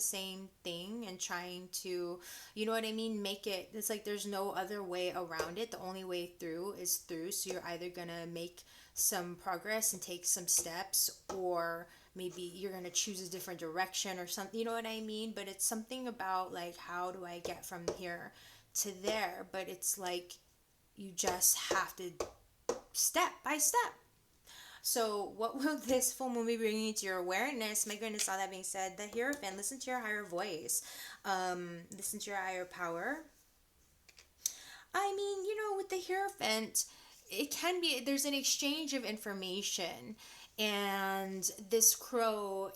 and trying to, you know what I mean, make it. It's like there's no other way around it. The only way through is through. So you're either gonna make some progress and take some steps, or maybe you're going to choose a different direction or something, you know what I mean? But it's something about like, how do I get from here to there? But it's like you just have to step by step. So what will this full moon be bringing to your awareness? My goodness, all that being said, the Hierophant, listen to your higher voice. Listen to your higher power. I mean, with the Hierophant, it can be, there's an exchange of information. And this crow,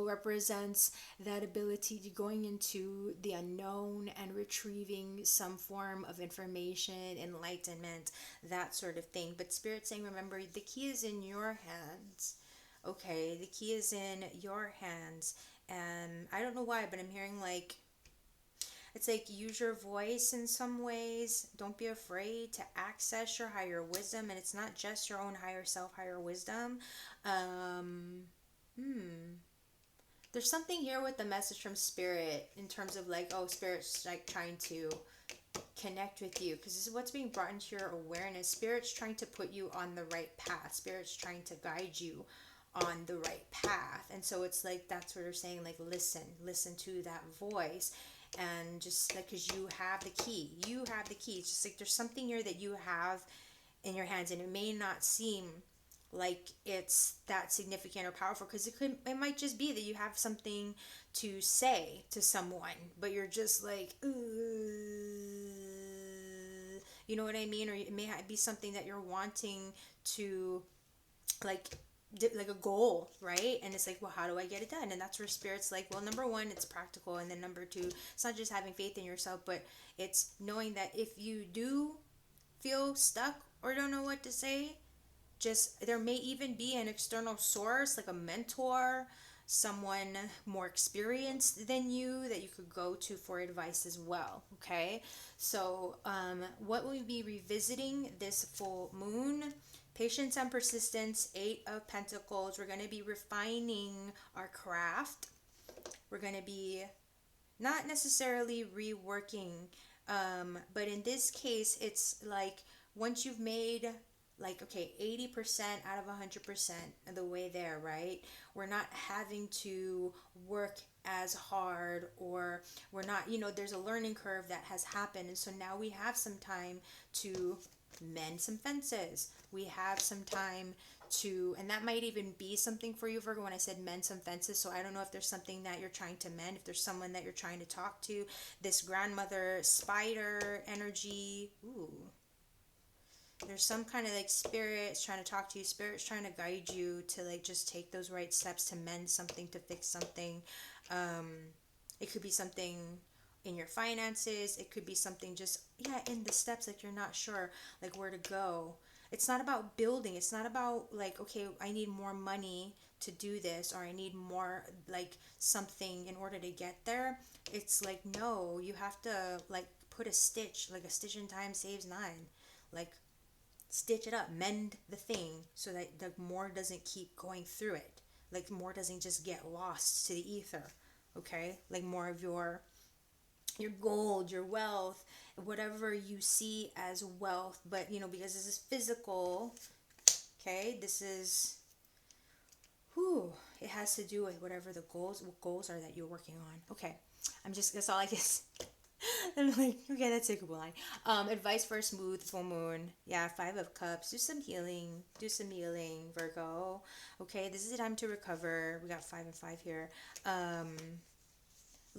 represents that ability to going into the unknown and retrieving some form of information, enlightenment, that sort of thing. But Spirit's saying, remember, the key is in your hands. Okay, the key is in your hands. And I don't know why, but I'm hearing like, it's like, use your voice in some ways. Don't be afraid to access your higher wisdom. And it's not just your own higher self, higher wisdom. Um, There's something here with the message from Spirit in terms of like, oh, Spirit's like trying to connect with you, because this is what's being brought into your awareness. Spirit's trying to put you on the right path. Spirit's trying to guide you on the right path. And so it's like, that's what they're saying, like, listen to that voice. And just like, because you have the key, it's just like there's something here that you have in your hands, and it may not seem like it's that significant or powerful, because it might just be that you have something to say to someone, but you're just like, you know what I mean? Or it may be something that you're wanting to, like a goal, right? And it's like, well, how do I get it done? And that's where Spirit's like, well, number one, it's practical, and then number two, it's not just having faith in yourself, but it's knowing that if you do feel stuck or don't know what to say, just, there may even be an external source, like a mentor, someone more experienced than you, that you could go to for advice as well. Okay, so what will we be revisiting this full moon? Patience and persistence, 8 of Pentacles. We're going to be refining our craft. We're going to be not necessarily reworking, but in this case, it's like, once you've made, like, okay, 80% out of 100% of the way there, right? We're not having to work as hard, or we're not, there's a learning curve that has happened. And so now we have some time to mend some fences. We have some time to, and that might even be something for you, Virgo, when I said mend some fences. So I don't know if there's something that you're trying to mend, if there's someone that you're trying to talk to. This grandmother spider energy, ooh, there's some kind of like spirit's trying to talk to you, spirit's trying to guide you to like just take those right steps to mend something, to fix something. It could be something in your finances, it could be something just, yeah, in the steps, like you're not sure like where to go. It's not about building, it's not about like, okay, I need more money to do this, or I need more like something in order to get there. It's like, no, you have to like put a stitch, like a stitch in time saves nine. Like, stitch it up, mend the thing, so that the more doesn't keep going through it, like more doesn't just get lost to the ether. Okay, like more of your gold, your wealth, whatever you see as wealth. But because this is physical, okay, this is, it has to do with whatever what goals are that you're working on. Okay, that's all I guess. I'm like, okay, that's a good line. Advice for a smooth full moon. Yeah, 5 of Cups. Do some healing, Virgo. Okay, this is the time to recover. We got 5 and 5 here.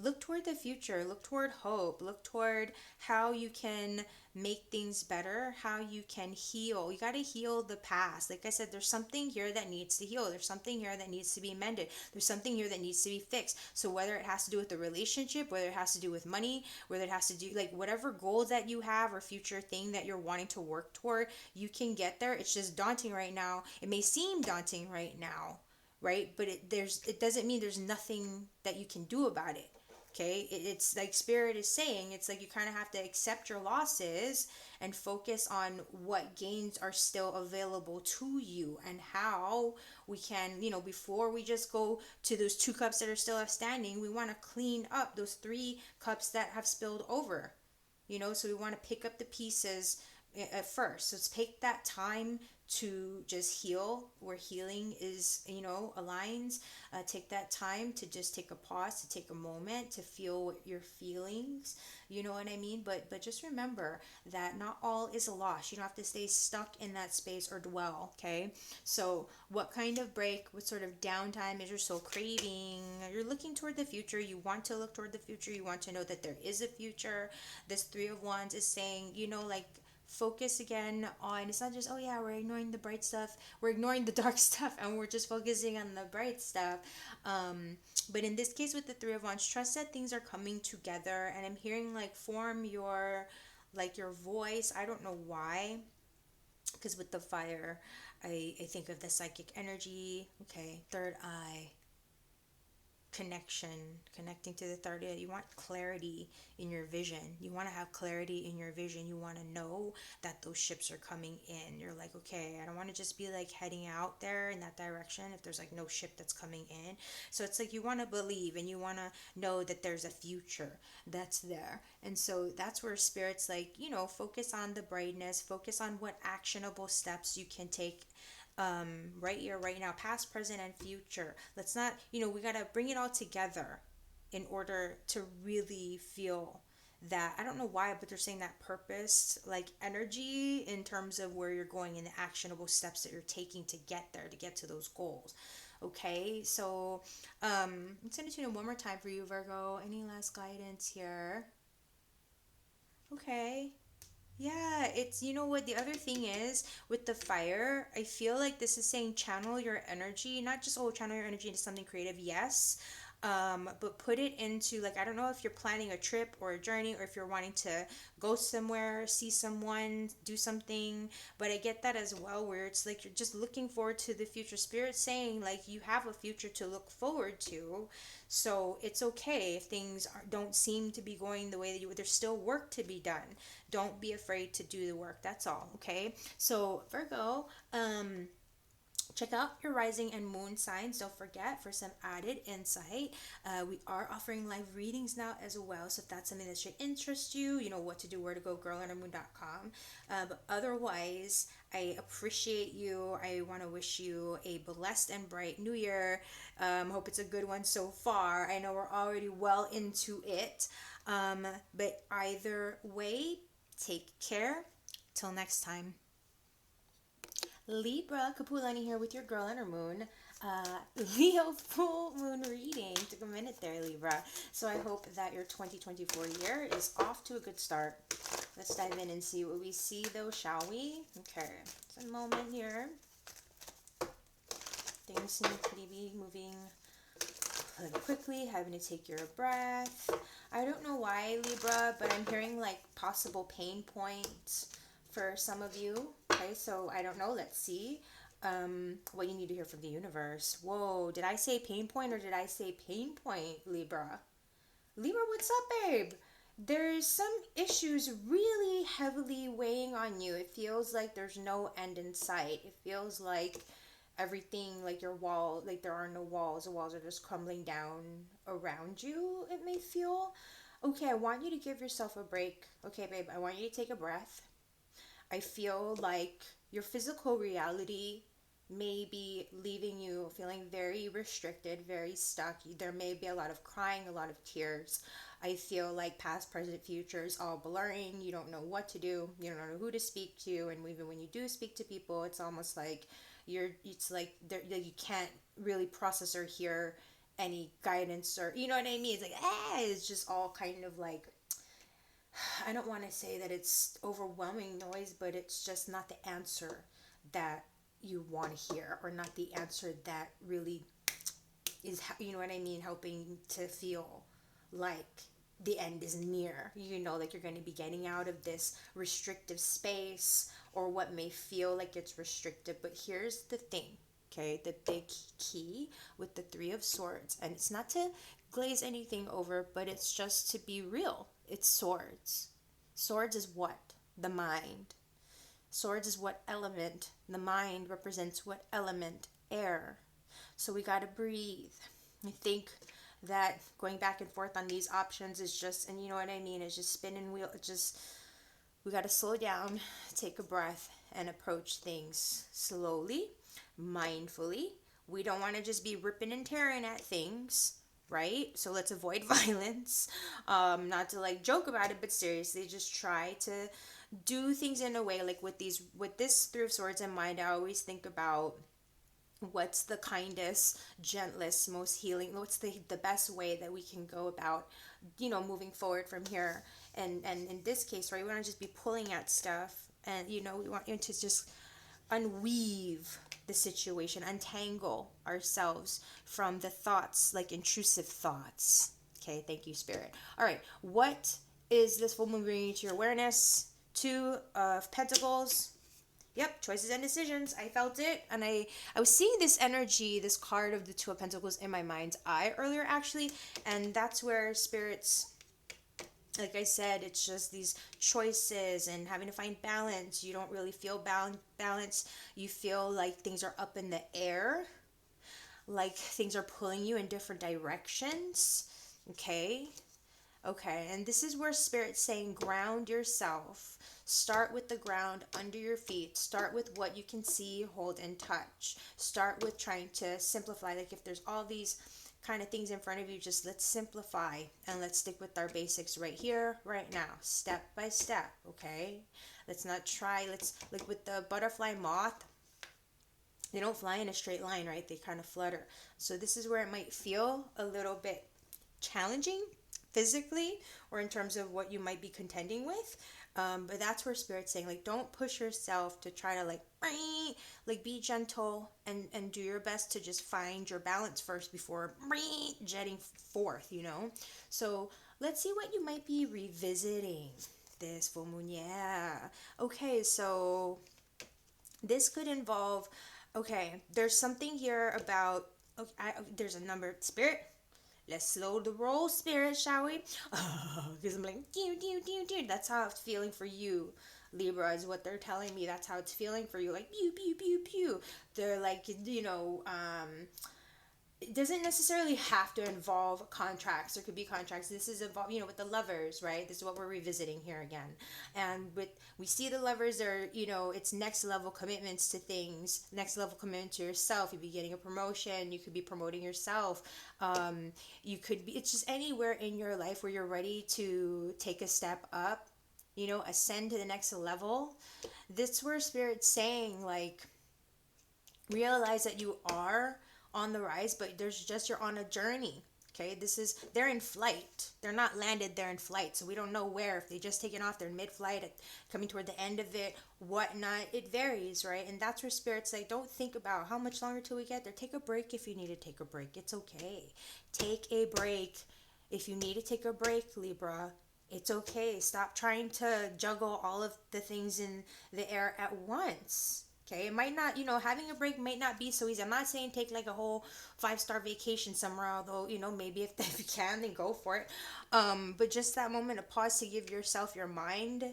look toward the future, look toward hope, look toward how you can make things better, how you can heal. You got to heal the past. Like I said, there's something here that needs to heal. There's something here that needs to be mended. There's something here that needs to be fixed. So whether it has to do with the relationship, whether it has to do with money, whether it has to do like whatever goals that you have or future thing that you're wanting to work toward, you can get there. It's just daunting right now. It may seem daunting right now, right? But it doesn't mean there's nothing that you can do about it. Okay, it's like spirit is saying, it's like you kind of have to accept your losses and focus on what gains are still available to you, and how we can, before we just go to those 2 cups that are still outstanding, we want to clean up those 3 cups that have spilled over. So we want to pick up the pieces at first. So take that time to just heal where healing is, aligns. Take that time to just take a pause, to take a moment to feel what your feelings, you know what I mean? But just remember that not all is a loss. You don't have to stay stuck in that space or dwell, okay? So what kind of break, what sort of downtime is your soul craving? You're looking toward the future. You want to look toward the future. You want to know that there is a future. This 3 of Wands is saying, like, focus again on, it's not just, oh yeah, we're ignoring the bright stuff, we're ignoring the dark stuff, and we're just focusing on the bright stuff. But in this case with the 3 of Wands, trust that things are coming together. And I'm hearing like form your voice. I don't know why, because with the fire, I think of the psychic energy. Okay, third eye, connecting to the third eye. You want clarity in your vision. You want to have clarity in your vision. You want to know that those ships are coming in. You're like, okay, I don't want to just be like heading out there in that direction if there's like no ship that's coming in. So it's like you want to believe and you want to know that there's a future that's there. And so that's where spirit's like, focus on the brightness, focus on what actionable steps you can take, right here, right now, past, present, and future. Let's not, we got to bring it all together in order to really feel that. I don't know why, but they're saying that purpose, like energy in terms of where you're going and the actionable steps that you're taking to get there, to get to those goals. Okay, so I'm sending it to you one more time for you, Virgo. Any last guidance here? Okay. Yeah, it's, what the other thing is with the fire, I feel like this is saying channel your energy, not just, oh, channel your energy into something creative, yes, but put it into, like, I don't know if you're planning a trip or a journey, or if you're wanting to go somewhere, see someone, do something, but I get that as well, where it's like you're just looking forward to the future. Spirit saying like you have a future to look forward to. So it's okay if things don't seem to be going the way that there's still work to be done. Don't be afraid to do the work. That's all, okay? So Virgo, check out your rising and moon signs. Don't forget, for some added insight, we are offering live readings now as well. So if that's something that should interest you, you know what to do, where to go, girlundermoon.com. But otherwise, I appreciate you. I want to wish you a blessed and bright new year. Hope it's a good one so far. I know we're already well into it. But either way, take care. Till next time. Libra, Kapualani here with your girl and her moon. Leo full moon reading. Took a minute there, Libra. So I hope that your 2024 year is off to a good start. Let's dive in and see what we see though, shall we? Okay, it's a moment here. Things seem to be moving quickly, having to take your breath. I don't know why, Libra, but I'm hearing like possible pain points for some of you. Okay, so I don't know. Let's see what you need to hear from the universe. Whoa, did I say pain point or did I say pain point, Libra? Libra, what's up, babe? There's some issues really heavily weighing on you. It feels like there's no end in sight. It feels like everything, like your wall, like there are no walls. The walls are just crumbling down around you, it may feel. Okay, I want you to give yourself a break. Okay, babe, I want you to take a breath. I feel like your physical reality may be leaving you feeling very restricted, very stuck. There may be a lot of crying, a lot of tears. I feel like past, present, future is all blurring. You don't know what to do. You don't know who to speak to. And even when you do speak to people, it's almost like you can't really process or hear any guidance, or you know what I mean. It's like it's just all kind of like, I don't want to say that it's overwhelming noise, but it's just not the answer that you want to hear, or not the answer that really is, you know what I mean, helping to feel like the end is near. You know, like you're going to be getting out of this restrictive space, or what may feel like it's restrictive. But here's the thing, okay? The big key with the Three of Swords, and it's not to glaze anything over, but it's just to be real. It's swords. Swords is what? The mind. Swords is what element? The mind represents what element? Air. So we got to breathe. I think that going back and forth on these options is just, and you know what I mean, is just spinning wheel. It just, we got to slow down, take a breath, and approach things slowly, mindfully. We don't want to just be ripping and tearing at things, right? So let's avoid violence. Not to like joke about it, but seriously, just try to do things in a way, like with this Three of Swords in mind. I always think about what's the kindest, gentlest, most healing, what's the best way that we can go about, you know, moving forward from here. And in this case, right, we want to just be pulling at stuff, and you know, we want you to just unweave the situation, untangle ourselves from the thoughts, like intrusive thoughts. Okay, thank you, Spirit. All right, what is this full moon bringing to your awareness? Two of Pentacles. Yep, choices and decisions. I felt it, and I was seeing this energy, this card of the Two of Pentacles in my mind's eye earlier, actually, and that's where Spirit's, like I said, it's just these choices and having to find balance. You don't really feel balance. You feel like things are up in the air, like things are pulling you in different directions. Okay, and this is where Spirit's saying ground yourself. Start with the ground under your feet. Start with what you can see, hold, and touch. Start with trying to simplify. Like if there's all these kind of things in front of you, just let's simplify and let's stick with our basics right here, right now, step by step, okay? Let's not try, like with the butterfly moth, they don't fly in a straight line, right? They kind of flutter. So this is where it might feel a little bit challenging physically, or in terms of what you might be contending with. But that's where Spirit's saying, like, don't push yourself to try to like be gentle, and do your best to just find your balance first before jetting forth, you know? So let's see what you might be revisiting this full moon. Yeah. Okay, so this could involve, okay, there's something here about, okay, there's a number, Spirit, let's slow the roll, Spirit, shall we? Because I'm like, that's how it's feeling for you, Libra, is what they're telling me. That's how it's feeling for you. Like, pew, pew, pew, pew. They're like, you know, it doesn't necessarily have to involve contracts. There could be contracts. This is involved, you know, with the lovers, right? This is what we're revisiting here again. And we see the lovers are, you know, it's next level commitments to things, next level commitment to yourself. You'd be getting a promotion. You could be promoting yourself. You could be, it's just anywhere in your life where you're ready to take a step up, you know, ascend to the next level. That's where Spirit's saying, like, realize that you are on the rise, but there's just, you're on a journey. Okay, they're in flight. They're not landed, they're in flight. So we don't know where, if they just taken off, they're in mid-flight, coming toward the end of it, whatnot. It varies, right? And that's where Spirit's like, don't think about how much longer till we get there. Take a break if you need to take a break. It's okay. Take a break if you need to take a break, Libra. It's okay. Stop trying to juggle all of the things in the air at once. Okay, it might not, you know, having a break might not be so easy. I'm not saying take like a whole 5-star vacation somewhere, although, you know, maybe if you can, then go for it. But just that moment of pause to give yourself, your mind,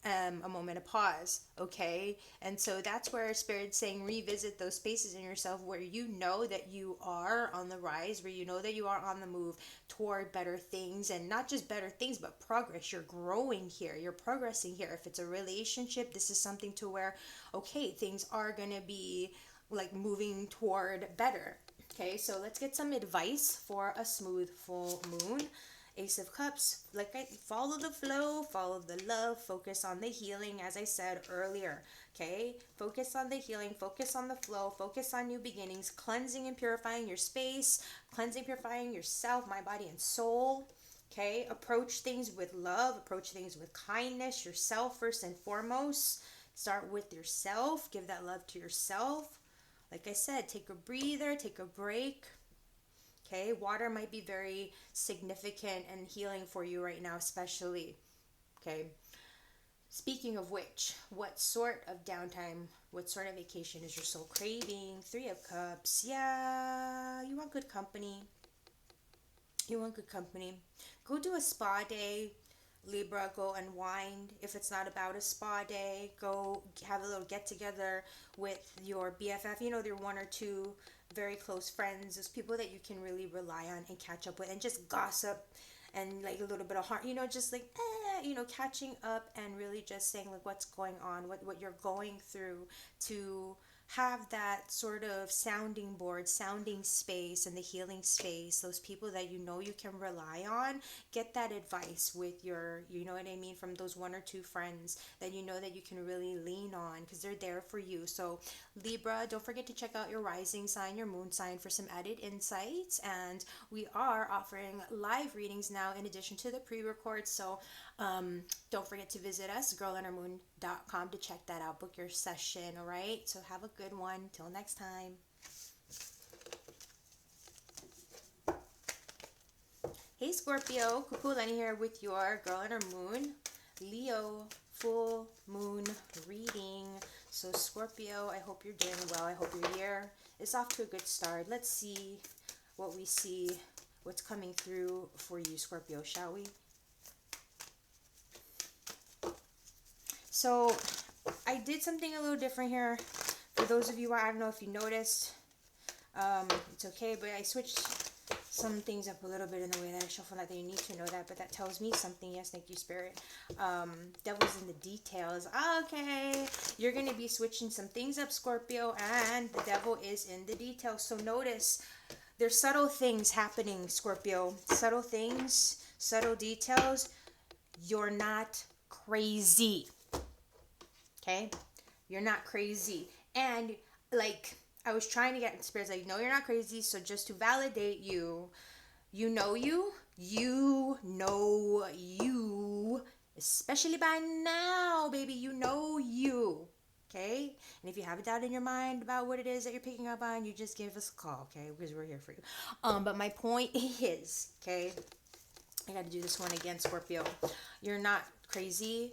a moment of pause, okay? And so that's where Spirit's saying revisit those spaces in yourself where you know that you are on the rise, where you know that you are on the move toward better things, and not just better things, but progress. You're growing here, you're progressing here. If it's a relationship, this is something to where, okay, things are gonna be like moving toward better. Okay, so let's get some advice for a smooth full moon. Ace of Cups, like I follow the flow, follow the love, focus on the healing, as I said earlier. Okay, focus on the healing, focus on the flow, focus on new beginnings, cleansing and purifying your space, cleansing, purifying yourself, mind, body, and soul. Okay, approach things with love, approach things with kindness, yourself first and foremost. Start with yourself, give that love to yourself. Like I said, take a breather, take a break. Okay, water might be very significant and healing for you right now, especially. Okay, speaking of which, what sort of downtime, what sort of vacation is your soul craving? Three of Cups. Yeah, you want good company. You want good company. Go do a spa day. Libra, go unwind. If it's not about a spa day, go have a little get together with your BFF. You know, there are one or two very close friends, those people that you can really rely on and catch up with, and just gossip and like a little bit of heart, you know, just like, catching up and really just saying like what's going on, what you're going through, to have that sort of sounding board, sounding space, and the healing space, those people that you know you can rely on. Get that advice with your, you know what I mean, from those one or two friends that you know that you can really lean on, because they're there for you. So Libra, don't forget to check out your rising sign, your moon sign, for some added insights. And we are offering live readings now in addition to the pre-record. So don't forget to visit us, girlandhermoon.com, to check that out. Book your session, all right? So have a good one. Till next time. Hey Scorpio, Kapualani here with your Girl and Her Moon Leo full moon reading. So Scorpio, I hope you're doing well. I hope your year is off to a good start. Let's see what we see, what's coming through for you, Scorpio, shall we? So I did something a little different here. For those of you, I don't know if you noticed, it's okay, but I switched some things up a little bit in the way that I shuffle. Not that you need to know that, but that tells me something. Yes, thank you, Spirit. Devil's in the details. Okay, you're going to be switching some things up, Scorpio, and the devil is in the details. So notice there's subtle things happening, Scorpio. Subtle things, subtle details. You're not crazy. Okay? You're not crazy. And like, I was trying to get spirits like, no, you're not crazy. So just to validate you, you know you, especially by now, baby, you know you. Okay? And if you have a doubt in your mind about what it is that you're picking up on, you just give us a call, okay? Because we're here for you. But my point is, okay, I got to do this one again, Scorpio. You're not crazy.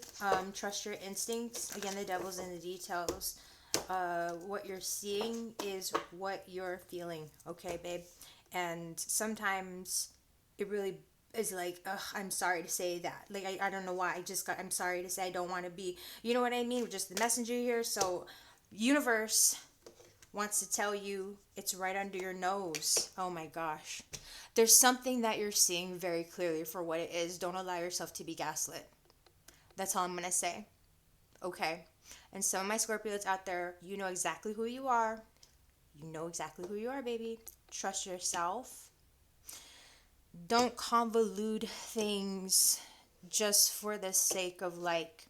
Trust your instincts. Again, the devil's in the details. What you're seeing is what you're feeling, okay, babe? And sometimes it really is like, ugh, I'm sorry to say that. Like, I don't know why. I'm sorry to say I don't want to be, you know what I mean? We're just the messenger here. So, universe wants to tell you it's right under your nose. Oh my gosh. There's something that you're seeing very clearly for what it is. Don't allow yourself to be gaslit. That's all I'm going to say. Okay? And some of my Scorpios out there, you know exactly who you are. You know exactly who you are, baby. Trust yourself. Don't convolute things just for the sake of like,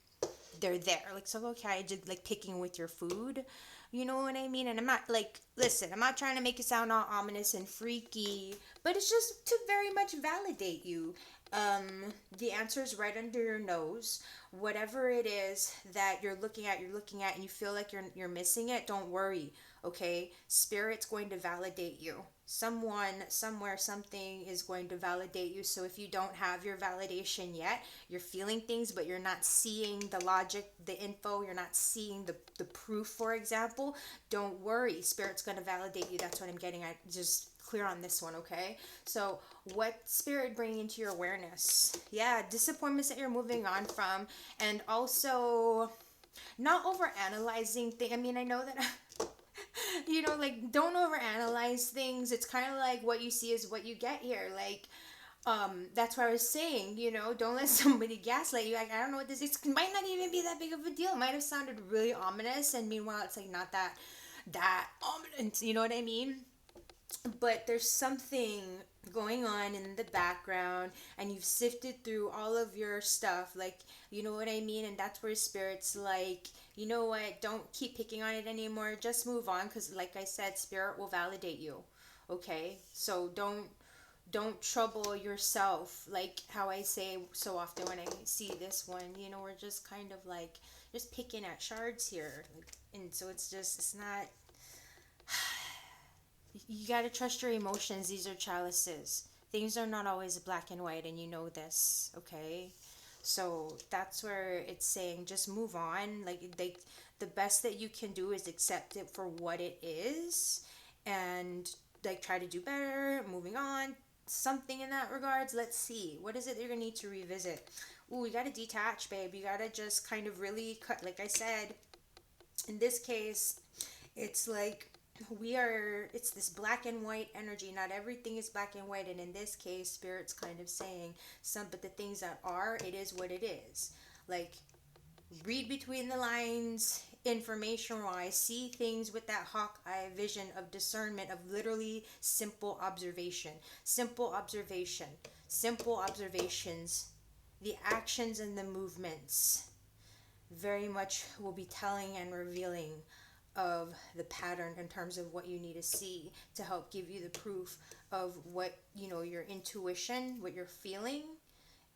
they're there. Like, so okay, I did like picking with your food. You know what I mean? And I'm not like, listen, I'm not trying to make it sound all ominous and freaky, but it's just to very much validate you. The answer is right under your nose. Whatever it is that you're looking at, and you feel like you're missing it, don't worry, okay? Spirit's going to validate you. Someone, somewhere, something is going to validate you. So if you don't have your validation yet, you're feeling things, but you're not seeing the logic, the info, you're not seeing the proof, for example, don't worry. Spirit's going to validate you. That's what I'm getting at. Just clear on this one, okay? So what Spirit bringing into your awareness? Yeah, disappointments that you're moving on from, and also not over analyzing things. I mean, I know that you know, like, don't overanalyze things. It's kind of like what you see is what you get here. Like, that's what I was saying, you know, don't let somebody gaslight you. Like, I don't know what this is. It might not even be that big of a deal. It might have sounded really ominous, and meanwhile, it's like not that ominous. You know what I mean? But there's something going on in the background, and you've sifted through all of your stuff, like, you know what I mean? And that's where spirit's like, you know what, don't keep picking on it anymore, just move on, because like I said, spirit will validate you. Okay, so don't trouble yourself, like how I say so often when I see this one, you know, we're just kind of like just picking at shards here, like, and so it's just, it's not, you got to trust your emotions. These are chalices. Things are not always black and white, and you know this, okay? So that's where it's saying just move on. Like, the best that you can do is accept it for what it is, and like try to do better, moving on, something in that regards. Let's see. What is it you're going to need to revisit? Ooh, you got to detach, babe. You got to just kind of really cut, like I said, in this case, it's like it's this black and white energy. Not everything is black and white, and in this case, spirit's kind of saying some, but the things that are, it is what it is. Like, read between the lines, information wise, see things with that hawk eye vision of discernment, of literally simple observation, simple observations. The actions and the movements very much will be telling and revealing of the pattern in terms of what you need to see to help give you the proof of what, you know, your intuition, what you're feeling,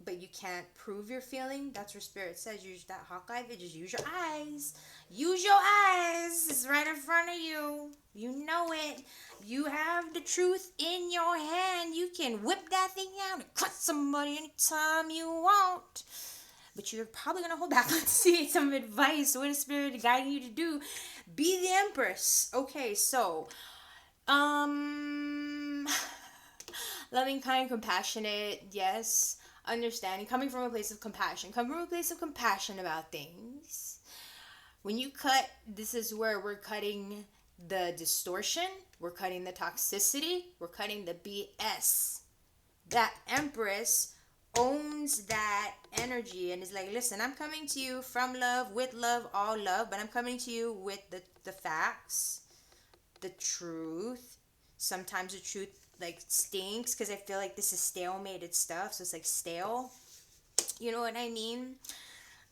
but you can't prove your feeling. That's where spirit says use that hawkeye, just use your eyes. Use your eyes. It's right in front of you. You know it. You have the truth in your hand. You can whip that thing out and cut somebody anytime you want, but you're probably going to hold back. Let's see some advice. What is spirit guiding you to do? Be the empress. Okay, so loving, kind, compassionate, yes. Understanding, coming from a place of compassion. Come from a place of compassion about things. When you cut, this is where we're cutting the distortion, we're cutting the toxicity, we're cutting the BS. That empress owns that energy and is like, listen, I'm coming to you from love, with love, all love, but I'm coming to you with the facts, the truth. Sometimes the truth like stinks because I feel like this is stalemated stuff, so it's like stale. You know what I mean?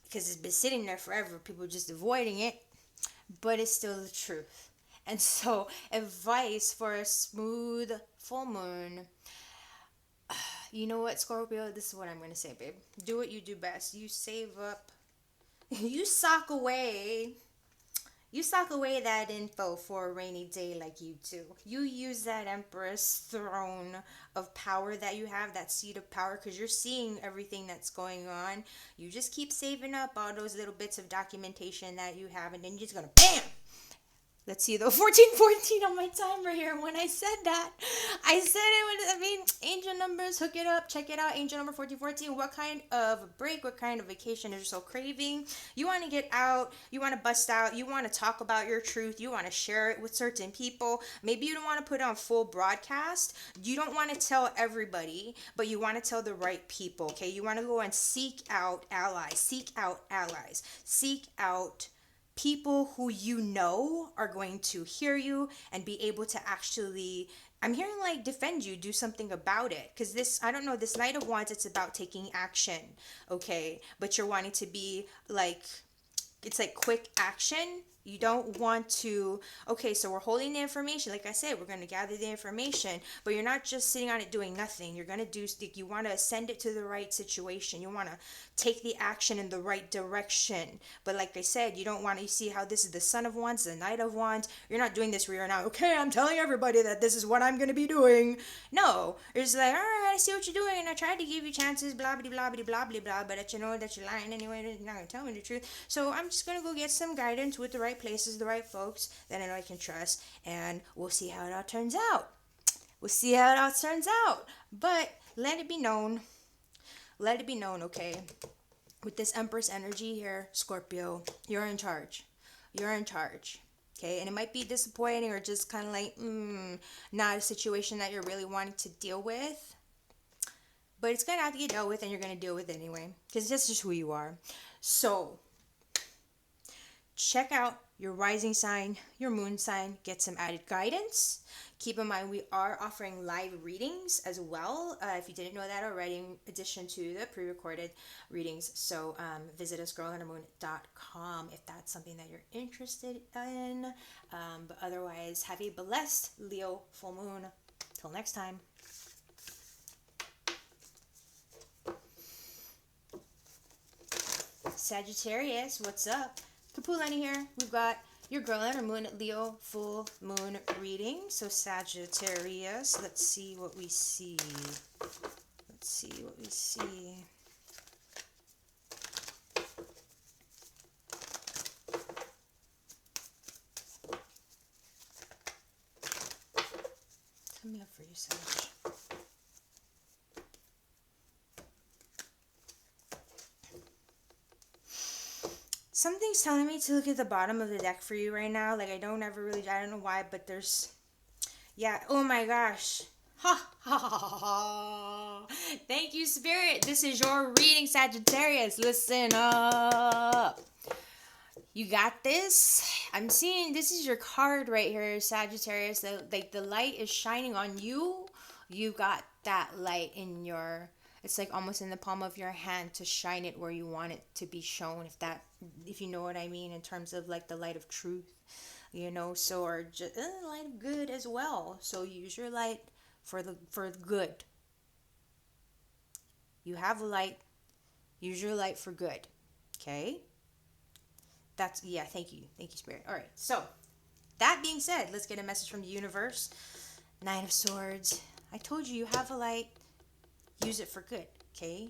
Because it's been sitting there forever, people just avoiding it, but it's still the truth. And so, advice for a smooth full moon. You know what, Scorpio? This is what I'm going to say, babe. Do what you do best. You save up. You sock away. You sock away that info for a rainy day like you do. You use that Empress throne of power that you have, that seat of power, because you're seeing everything that's going on. You just keep saving up all those little bits of documentation that you have, and then you're just going to BAM! Let's see, though, 1414 on my timer here. When I said that, I said it when, I mean, angel numbers, hook it up, check it out, angel number 1414. What kind of break, what kind of vacation is you so craving? You want to get out, you want to bust out, you want to talk about your truth, you want to share it with certain people. Maybe you don't want to put it on full broadcast. You don't want to tell everybody, but you want to tell the right people, okay? You want to go and seek out allies, seek out people who you know are going to hear you and be able to actually, I'm hearing like defend you, do something about it, because this, I don't know, this Knight of Wands, it's about taking action, okay, but you're wanting to be like, it's like quick action. You don't want to, okay, so we're holding the information. Like I said, we're going to gather the information, but you're not just sitting on it doing nothing. You're going to do, you want to send it to the right situation. You want to take the action in the right direction. But like I said, you don't want to, you see how this is the Sun of Wands, the Knight of Wands. You're not doing this where you're not, okay, I'm telling everybody that this is what I'm going to be doing. No, you're just like, all right, I see what you're doing, and I tried to give you chances, blah, blah, blah, blah, blah, blah, blah, but you know that you're lying anyway, you're not going to tell me the truth. So I'm just going to go get some guidance with the right places, the right folks that I know I can trust, and we'll see how it all turns out. But let it be known, okay, with this Empress energy here, Scorpio, you're in charge, okay? And it might be disappointing or just kind of like not a situation that you're really wanting to deal with, but it's gonna have to get dealt with, and you're gonna deal with it anyway, because that's just who you are. So check out your rising sign, your moon sign, get some added guidance, Keep in mind, we are offering live readings as well, if you didn't know that already, in addition to the pre-recorded readings. So visit us, girlundermoon.com, if that's something that you're interested in. But otherwise, have a blessed Leo full moon. Till next time. Sagittarius, what's up? Kapualani here. We've got your girl and her moon Leo full moon reading. So Sagittarius, let's see what we see. Let's see what we see. Coming up for you, Sag. Something's telling me to look at the bottom of the deck for you right now. Like, I don't know why, but there's, yeah, oh my gosh. Ha ha ha ha. Thank you, Spirit. This is your reading, Sagittarius. Listen up. You got this. I'm seeing this is your card right here, Sagittarius. Like the light is shining on you. You got that light in your, it's like almost in the palm of your hand to shine it where you want it to be shown, if you know what I mean, in terms of like the light of truth, you know, so, or just light of good as well. So use your light for good. You have light, use your light for good. Okay? Yeah, thank you, Spirit. All right, so that being said, let's get a message from the universe. Nine of Swords. I told you have a light, use it for good. Okay,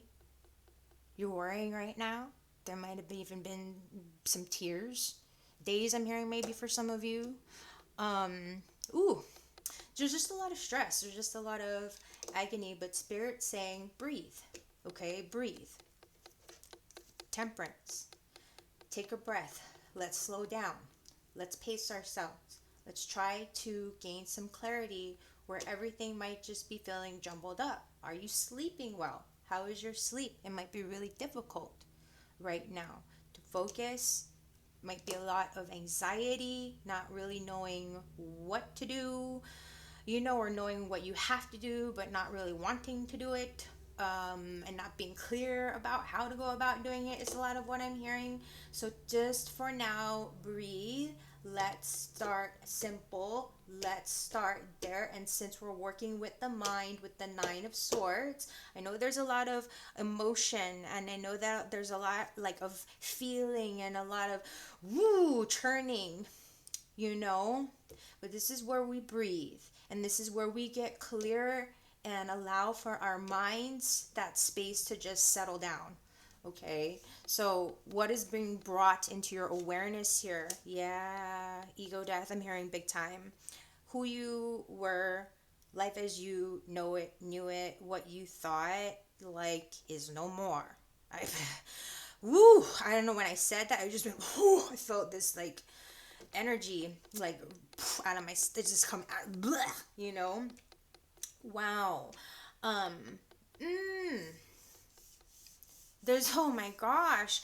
you're worrying right now. There might have even been some tears, days, I'm hearing, maybe for some of you. There's just a lot of stress, there's just a lot of agony, but Spirit saying breathe. Okay, breathe. Temperance. Take a breath. Let's slow down. Let's pace ourselves. Let's try to gain some clarity where everything might just be feeling jumbled up. Are you sleeping well? How is your sleep? It might be really difficult right now to focus. Might be a lot of anxiety, not really knowing what to do, you know, or knowing what you have to do, but not really wanting to do it. And not being clear about how to go about doing it is a lot of what I'm hearing. So just for now, breathe. Let's start simple. Let's start there. And since we're working with the mind, with the Nine of Swords, I know there's a lot of emotion, and I know that there's a lot like of feeling and a lot of churning, you know, but this is where we breathe, and this is where we get clear and allow for our minds that space to just settle down. Okay, so what is being brought into your awareness here? Yeah, ego death, I'm hearing big time. Who you were, life as you know it, knew it, what you thought, like, is no more. I don't know, when I said that, I just went, I felt this, like, energy, like, out of my, it just come out, you know? Wow. There's, oh my gosh,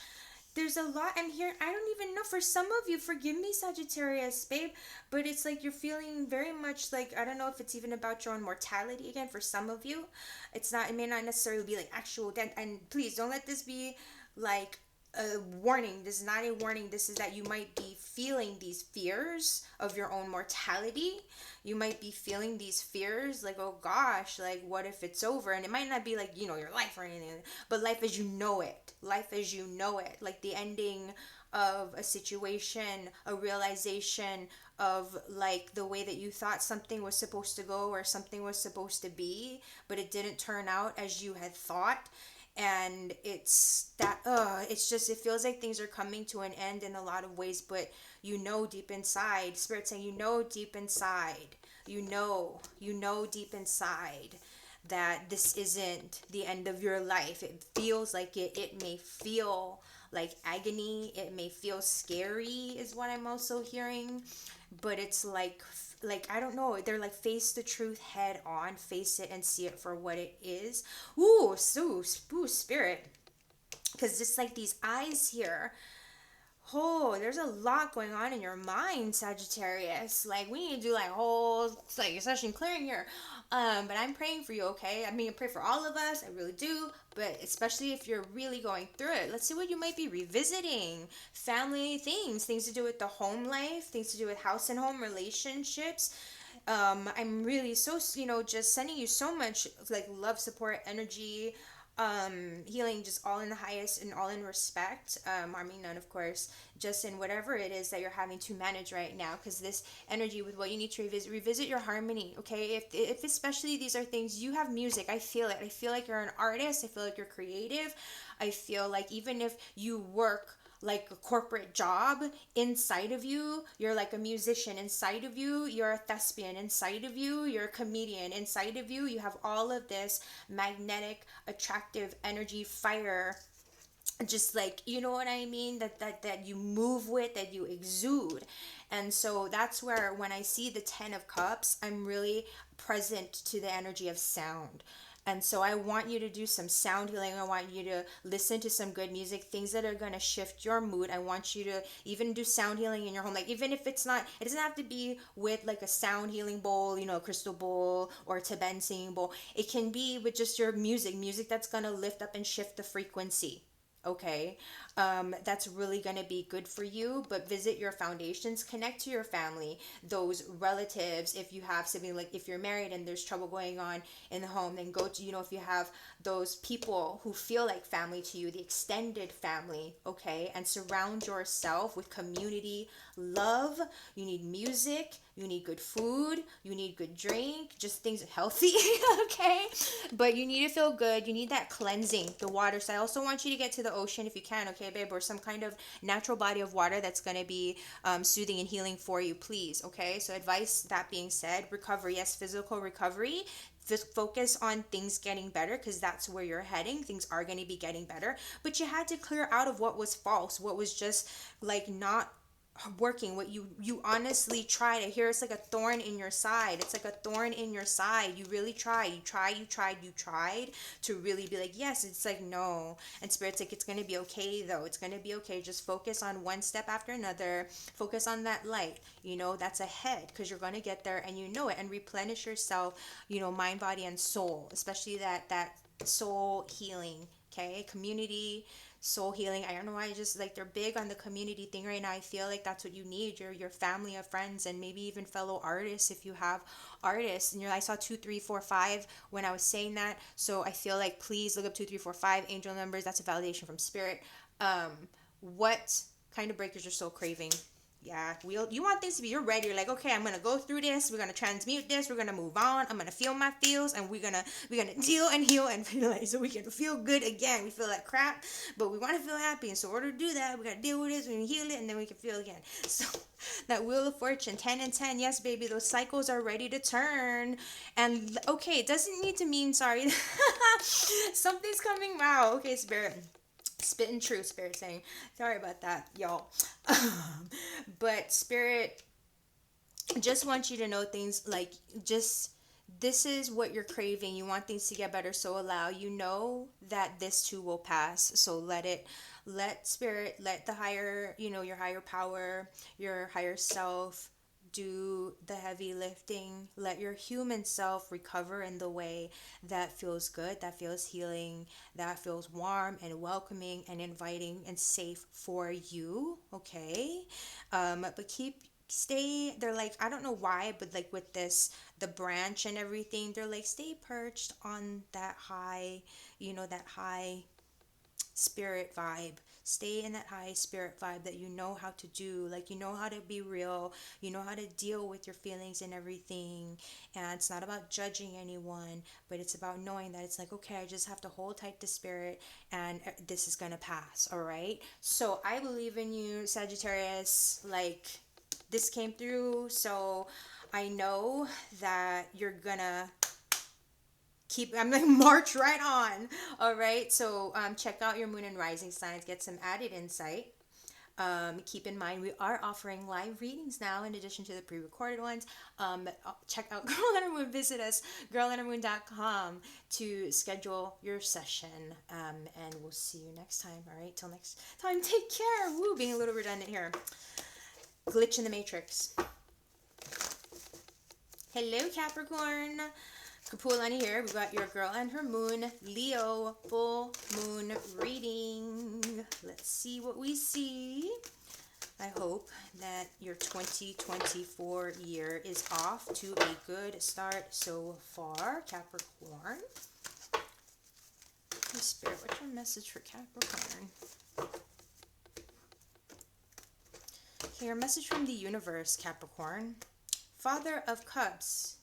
there's a lot I'm here. I don't even know, for some of you, forgive me, Sagittarius, babe, but it's like you're feeling very much like, I don't know if it's even about your own mortality again. For some of you, it's not, it may not necessarily be like actual death. And please don't let this be like a warning. This is not a warning. This is that you might be feeling these fears of your own mortality. You might be feeling these fears like, oh gosh, like what if it's over? And it might not be like, you know, your life or anything, but life as you know it. Life as you know it. Like the ending of a situation, a realization of like the way that you thought something was supposed to go or something was supposed to be, but it didn't turn out as you had thought. And it's that it's just, it feels like things are coming to an end in a lot of ways, but you know deep inside, Spirit saying, you know deep inside, you know deep inside that this isn't the end of your life. It feels like it may feel like agony, it may feel scary is what I'm also hearing, but it's like I don't know, they're like, face the truth head on, face it and see it for what it is. Spirit, because just like these eyes here, Oh, there's a lot going on in your mind, Sagittarius. Like we need to do like whole like session clearing here. But I'm praying for you, okay? I mean, I pray for all of us. I really do. But especially if you're really going through it, let's see what you might be revisiting. Family things, things to do with the home life, things to do with house and home relationships. I'm really so, just sending you so much like love, support, energy, healing, just all in the highest and all in respect. Harming none, of course, just in whatever it is that you're having to manage right now, because this energy with what you need to revisit your harmony. Okay, if especially these are things you have, music, I feel it. I feel like you're an artist. I feel like you're creative. I feel like even if you work like a corporate job, inside of you you're like a musician, inside of you you're a thespian, inside of you you're a comedian, inside of you you have all of this magnetic attractive energy, fire, just like, you know what I mean, that you move with, that you exude. And so that's where when I see the 10 of cups, I'm really present to the energy of sound. And so I want you to do some sound healing. I want you to listen to some good music, things that are going to shift your mood. I want you to even do sound healing in your home. Like even if it's not, it doesn't have to be with like a sound healing bowl, a crystal bowl or a Tibetan singing bowl. It can be with just your music that's going to lift up and shift the frequency. Okay, that's really going to be good for you. But visit your foundations, connect to your family, those relatives. If you have something, like if you're married and there's trouble going on in the home, then go to, if you have those people who feel like family to you, the extended family. Okay, and surround yourself with community love. You need music, you need good food, you need good drink, just things healthy. Okay, but you need to feel good, you need that cleansing, the water. So I also want you to get to the ocean if you can, okay, babe, or some kind of natural body of water that's going to be soothing and healing for you, please. Okay, so advice, that being said, recovery, yes, physical recovery. Just focus on things getting better, because that's where you're heading. Things are going to be getting better, but you had to clear out of what was false, what was just like not working, what you honestly tried. I hear it's like a thorn in your side. It's like a thorn in your side. You really tried, you tried to really be like, yes. It's like, no. And spirit's like, it's gonna be okay though, it's gonna be okay. Just focus on one step after another. Focus on that light, that's ahead, because you're gonna get there, and it. And replenish yourself, mind, body, and soul, especially that soul healing. Okay, community, soul healing. I don't know why, I just like, they're big on the community thing right now. I feel like that's what you need, your family of friends, and maybe even fellow artists if you have artists. And I saw 2, 3, 4, 5 when I was saying that, so I feel like please look up 2, 3, 4, 5 angel numbers. That's a validation from spirit. What kind of breakers you're so craving? Yeah, you want things to be, you're ready. You're like, okay, I'm gonna go through this. We're gonna transmute this. We're gonna move on. I'm gonna feel my feels, and we're gonna deal and heal and feel like, so we can feel good again. We feel like crap, but we want to feel happy. And so in order to do that, we gotta deal with this. We can heal it, and then we can feel again. So that wheel of fortune, 10 and 10. Yes, baby, those cycles are ready to turn. And okay, it doesn't need to mean sorry. Something's coming. Wow. Okay, spirit. Spitting truth, spirit saying, sorry about that, y'all. But spirit just wants you to know things like, just, this is what you're craving. You want things to get better, so allow, that this too will pass. So let spirit, let the higher, your higher power, your higher self do the heavy lifting. Let your human self recover in the way that feels good, that feels healing, that feels warm and welcoming and inviting and safe for you. Okay, but stay, they're like, I don't know why, but like with this, the branch and everything, they're like, stay perched on that high, that high spirit vibe. Stay in that high spirit vibe, that you know how to do, like, how to be real, how to deal with your feelings and everything. And it's not about judging anyone, but it's about knowing that it's like, okay, I just have to hold tight to spirit, and this is gonna pass. All right, so I believe in you, Sagittarius. Like, this came through, so I know that you're gonna I'm like, march right on. All right, so check out your moon and rising signs, get some added insight. Keep in mind, we are offering live readings now in addition to the pre-recorded ones. Check out Girl Letter Moon. Visit us, girllettermoon.com, to schedule your session. And we'll see you next time. All right, till next time, take care. Woo, being a little redundant here. Glitch in the Matrix. Hello, Capricorn. Kapualani here. We've got your girl and her moon, Leo, full moon reading. Let's see what we see. I hope that your 2024 year is off to a good start so far, Capricorn. Hey, Spirit, what's your message for Capricorn? Okay, your message from the universe, Capricorn. Father of Cups.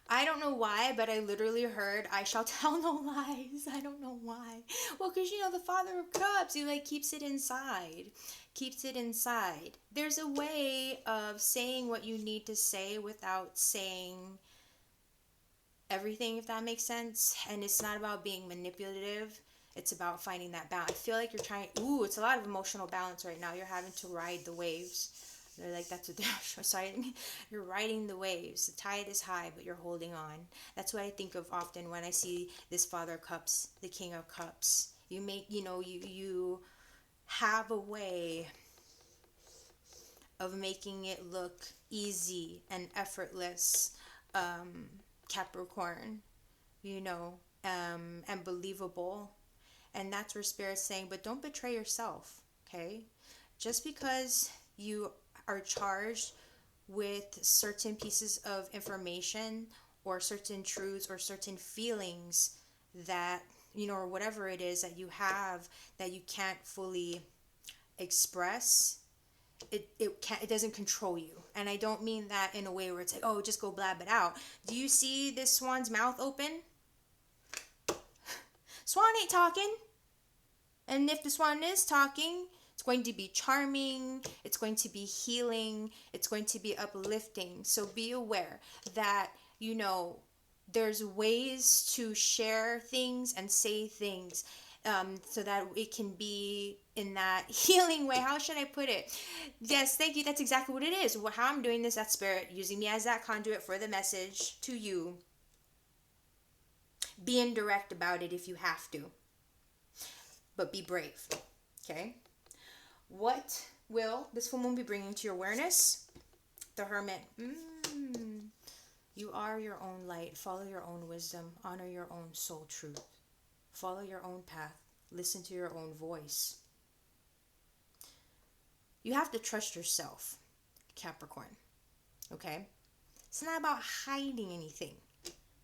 I don't know why, but I literally heard, I shall tell no lies. I don't know why. Well, because, you know, the Father of Cups, he, like, keeps it inside. Keeps it inside. There's a way of saying what you need to say without saying everything, if that makes sense. And it's not about being manipulative. It's about finding that balance. I feel like you're trying, it's a lot of emotional balance right now. You're having to ride the waves. They're like, that's what they're sorry. You're riding the waves. The tide is high, but you're holding on. That's what I think of often when I see this Father of Cups, the King of Cups. You make, you have a way of making it look easy and effortless, Capricorn, and believable. And that's where Spirit's saying, but don't betray yourself, okay? Just because you are charged with certain pieces of information or certain truths or certain feelings that, or whatever it is that you have that you can't fully express, it doesn't control you. And I don't mean that in a way where it's like, oh, just go blab it out. Do you see this swan's mouth open? Swan ain't talking. And if the swan is talking, it's going to be charming, it's going to be healing, it's going to be uplifting. So be aware that, there's ways to share things and say things so that it can be in that healing way. How should I put it? Yes, thank you. That's exactly what it is. How I'm doing this, that's Spirit using me as that conduit for the message to you. Be indirect about it if you have to. But be brave. Okay? What will this full moon be bringing to your awareness? The Hermit. You are your own light. Follow your own wisdom. Honor your own soul truth. Follow your own path. Listen to your own voice. You have to trust yourself, Capricorn. Okay? It's not about hiding anything.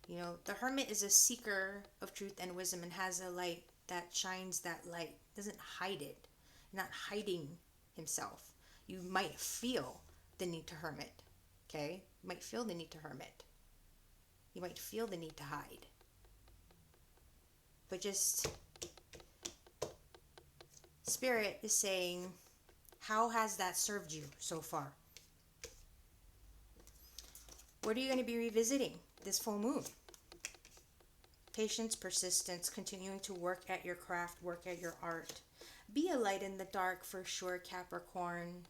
The Hermit is a seeker of truth and wisdom and has a light that shines that light. Doesn't hide it. Not hiding himself. You might feel the need to hermit. Okay? You might feel the need to hermit. You might feel the need to hide. But just, Spirit is saying, how has that served you so far? What are you going to be revisiting this full moon? Patience, persistence, continuing to work at your craft, work at your art. Be a light in the dark for sure, Capricorn,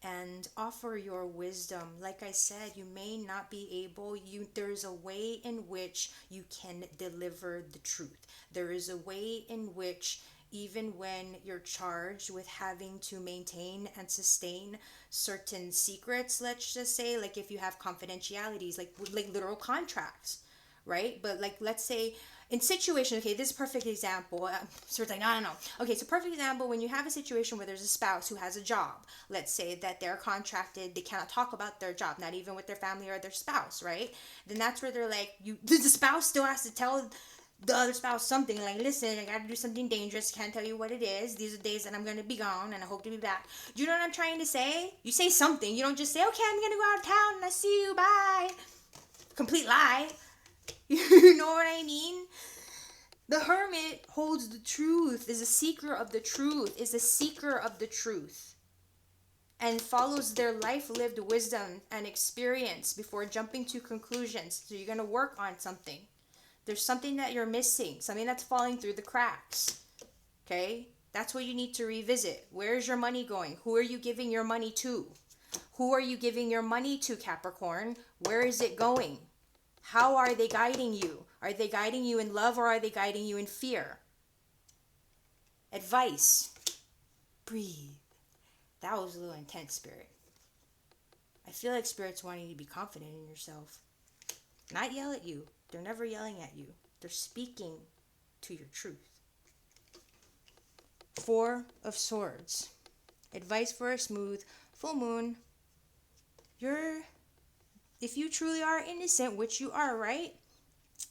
and offer your wisdom. Like I said, you may not be able, there's a way in which you can deliver the truth. There is a way in which, even when you're charged with having to maintain and sustain certain secrets, let's just say, like if you have confidentialities, like literal contracts, right? But like, let's say in situations, okay, this is a perfect example. So it's like, no. Okay, so perfect example, when you have a situation where there's a spouse who has a job, let's say that they're contracted, they cannot talk about their job, not even with their family or their spouse, right? Then that's where they're like, the spouse still has to tell the other spouse something, like, listen, I gotta do something dangerous, can't tell you what it is, these are the days that I'm gonna be gone and I hope to be back. Do you know what I'm trying to say? You say something, you don't just say, okay, I'm gonna go out of town and I see you, bye. Complete lie. You know what I mean? The Hermit holds the truth, is a seeker of the truth, and follows their life-lived wisdom and experience before jumping to conclusions. So you're going to work on something. There's something that you're missing, something that's falling through the cracks. Okay? That's what you need to revisit. Where is your money going? Who are you giving your money to? Who are you giving your money to, Capricorn? Where is it going? How are they guiding you? Are they guiding you in love or are they guiding you in fear? Advice. Breathe. That was a little intense, Spirit. I feel like Spirit's wanting you to be confident in yourself. Not yell at you. They're never yelling at you. They're speaking to your truth. Four of Swords. Advice for a smooth full moon. If you truly are innocent, which you are, right?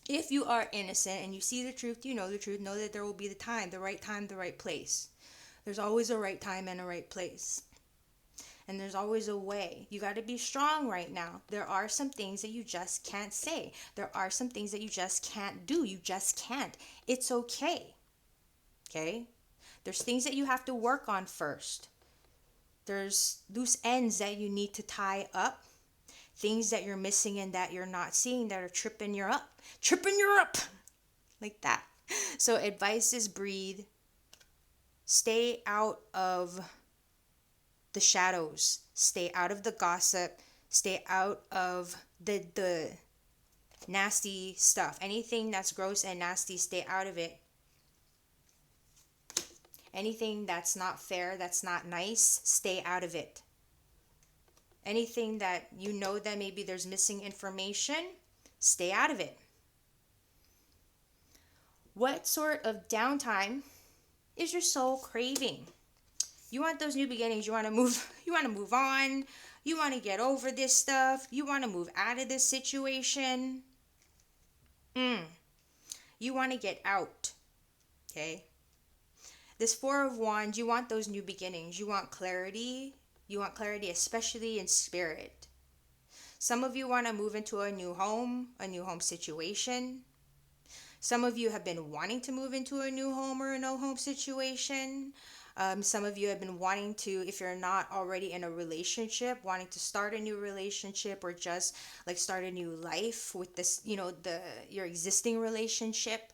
If you are innocent and you see the truth, you know the truth, know that there will be the right place. There's always a right time and a right place. And there's always a way. You got to be strong right now. There are some things that you just can't say. There are some things that you just can't do. You just can't. It's okay. Okay? There's things that you have to work on first. There's loose ends that you need to tie up. Things that you're missing and that you're not seeing that are tripping you up. Like that. So advice is breathe. Stay out of the shadows. Stay out of the gossip. Stay out of the nasty stuff. Anything that's gross and nasty, stay out of it. Anything that's not fair, that's not nice, stay out of it. Anything that you know that maybe there's missing information, stay out of it. What sort of downtime is your soul craving? You want those new beginnings. You want to move on. You want to get over this stuff. You want to move out of this situation. You want to get out. Okay? This Four of Wands, you want those new beginnings. You want clarity. You want clarity, especially in spirit. Some of you want to move into a new home situation. Some of you have been wanting to move into a new home or a no home situation. Some of you have been wanting to, if you're not already in a relationship, wanting to start a new relationship or just like start a new life with this, your existing relationship,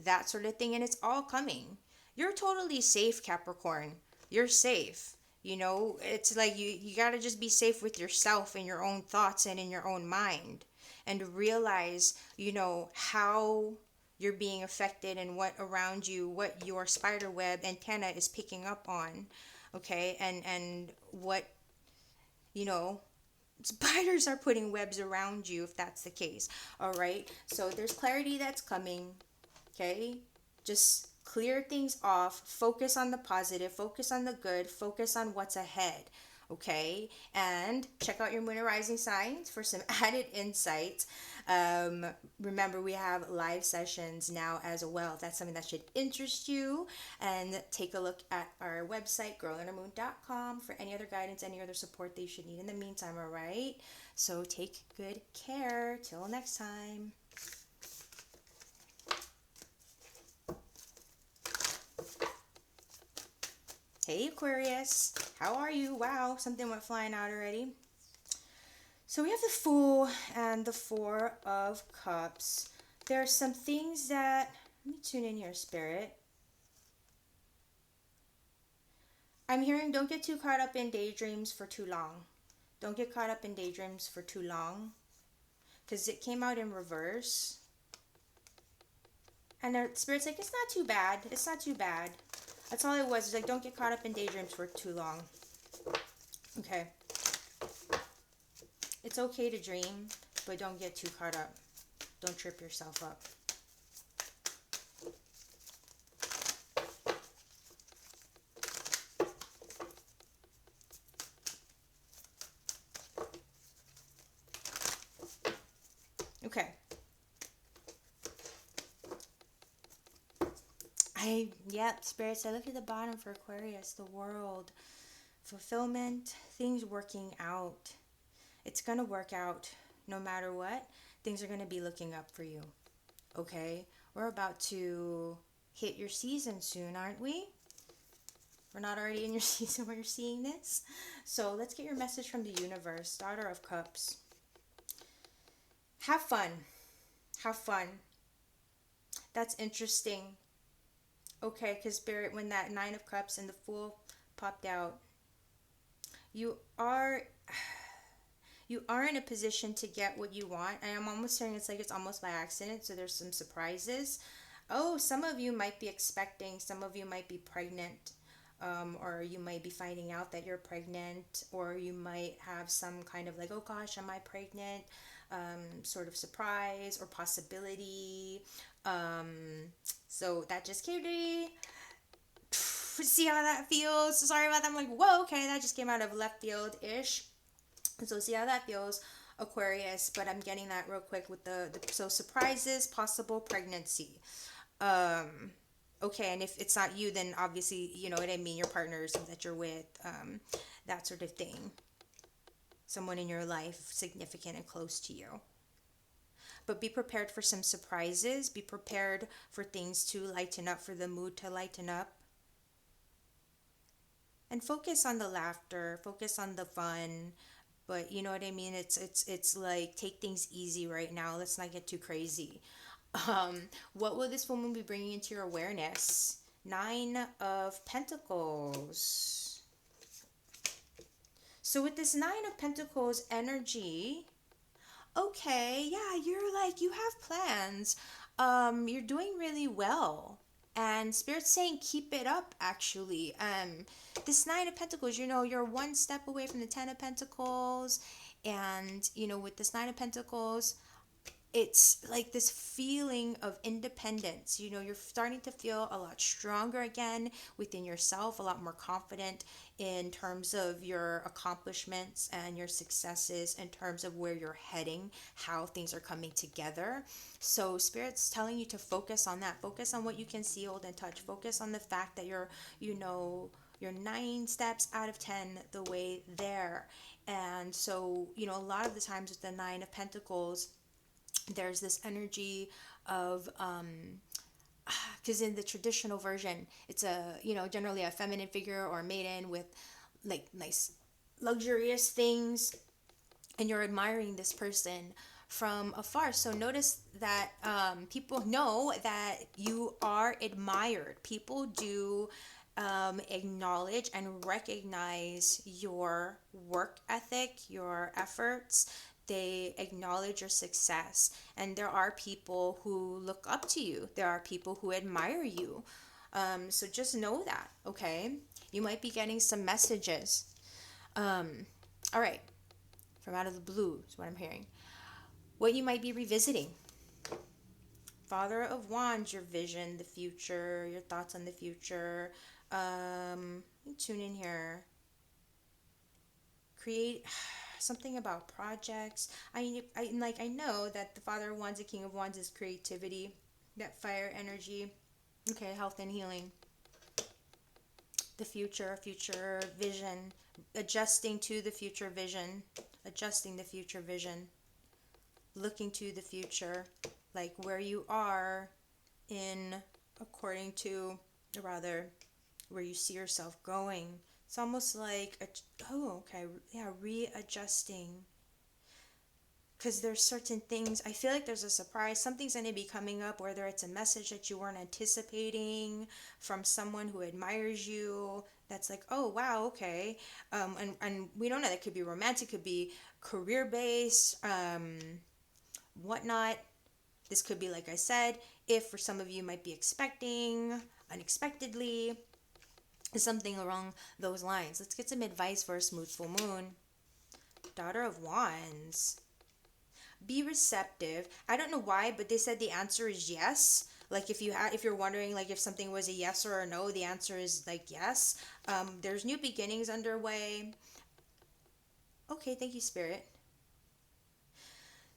that sort of thing. And it's all coming. You're totally safe, Capricorn. You're safe. It's like you got to just be safe with yourself and your own thoughts and in your own mind and realize, how you're being affected and what around you, what your spider web antenna is picking up on, okay? And what, spiders are putting webs around you if that's the case, all right? So there's clarity that's coming, okay? Just clear things off, focus on the positive, focus on the good, focus on what's ahead, okay? And check out your moon and rising signs for some added insights. Remember, we have live sessions now as well. That's something that should interest you. And take a look at our website, girlinhermoon.com, for any other guidance, any other support that you should need in the meantime, all right? So take good care. Till next time. Hey Aquarius, how are you? Wow, something went flying out already. So we have the Fool and the Four of Cups. There are some things that, let me tune in here, Spirit. I'm hearing don't get too caught up in daydreams for too long. Don't get caught up in daydreams for too long. Because it came out in reverse. And the Spirit's like, it's not too bad. It's not too bad. That's all it was. It's like, don't get caught up in daydreams for too long. Okay. It's okay to dream, but don't get too caught up. Don't trip yourself up. Okay. Spirits, I look at the bottom for Aquarius, the world, fulfillment, things working out. It's going to work out no matter what. Things are going to be looking up for you. Okay? We're about to hit your season soon, aren't we? We're not already in your season where you're seeing this. So let's get your message from the universe. Daughter of Cups. Have fun. Have fun. That's interesting. Okay, because Spirit, when that Nine of Cups and the Fool popped out, you are you are in a position to get what you want. And I'm almost saying it's like it's almost by accident, so there's some surprises. Oh, some of you might be expecting, some of you might be pregnant, or you might be finding out that you're pregnant, or you might have some kind of like, oh gosh, am I pregnant? Sort of surprise or possibility. So that just came to me. See how that feels? Sorry about that. I'm like, whoa, okay, that just came out of left field ish. So see how that feels, Aquarius. But I'm getting that real quick with the so surprises, possible pregnancy. Um, okay, and if it's not you, then obviously you know what I mean. Your partners that you're with, that sort of thing. Someone in your life, significant and close to you. But be prepared for some surprises. Be prepared for things to lighten up, for the mood to lighten up. And focus on the laughter, focus on the fun. But you know what I mean? It's like take things easy right now. Let's not get too crazy. What will this woman be bringing into your awareness? Nine of Pentacles. So with this Nine of Pentacles energy, okay, yeah, you're like, you have plans. You're doing really well. And Spirit's saying keep it up, actually. This Nine of Pentacles, you know, you're one step away from the Ten of Pentacles. And, you know, with this Nine of Pentacles, it's like this feeling of independence. You know, you're starting to feel a lot stronger again within yourself, a lot more confident in terms of your accomplishments and your successes, in terms of where you're heading, how things are coming together. So Spirit's telling you to focus on that. Focus on what you can see, hold, and touch. Focus on the fact that you're 9 steps out of 10 the way there. And so, you know, a lot of the times with the Nine of Pentacles, there's this energy of because in the traditional version it's a, you know, generally a feminine figure or a maiden with like nice luxurious things, and you're admiring this person from afar. So notice that people know that you are admired. People do acknowledge and recognize your work ethic, your efforts. They acknowledge your success. And there are people who look up to you, there are people who admire you. So just know that, okay? You might be getting some messages. All right, from out of the blue is what I'm hearing. What you might be revisiting. Father of Wands, your vision, the future, your thoughts on the future. Tune in here. Create something about projects. I know that the Father of Wands, the King of Wands is creativity, that fire energy. Okay, health and healing. The future vision, adjusting to the future vision, adjusting the future vision, looking to the future, like where you are in according to, or rather, where you see yourself going. It's almost like readjusting. Because there's certain things, I feel like there's a surprise. Something's going to be coming up, whether it's a message that you weren't anticipating from someone who admires you. That's like, oh, wow, okay. And we don't know, that could be romantic, could be career-based, whatnot. This could be, like I said, if for some of you might be expecting unexpectedly, something along those lines. Let's get some advice for a smooth full moon. Daughter of Wands. Be receptive. I don't know why, but they said the answer is yes. Like if you're wondering like if something was a yes or a no, the answer is like yes. There's new beginnings underway. Okay, thank you, Spirit.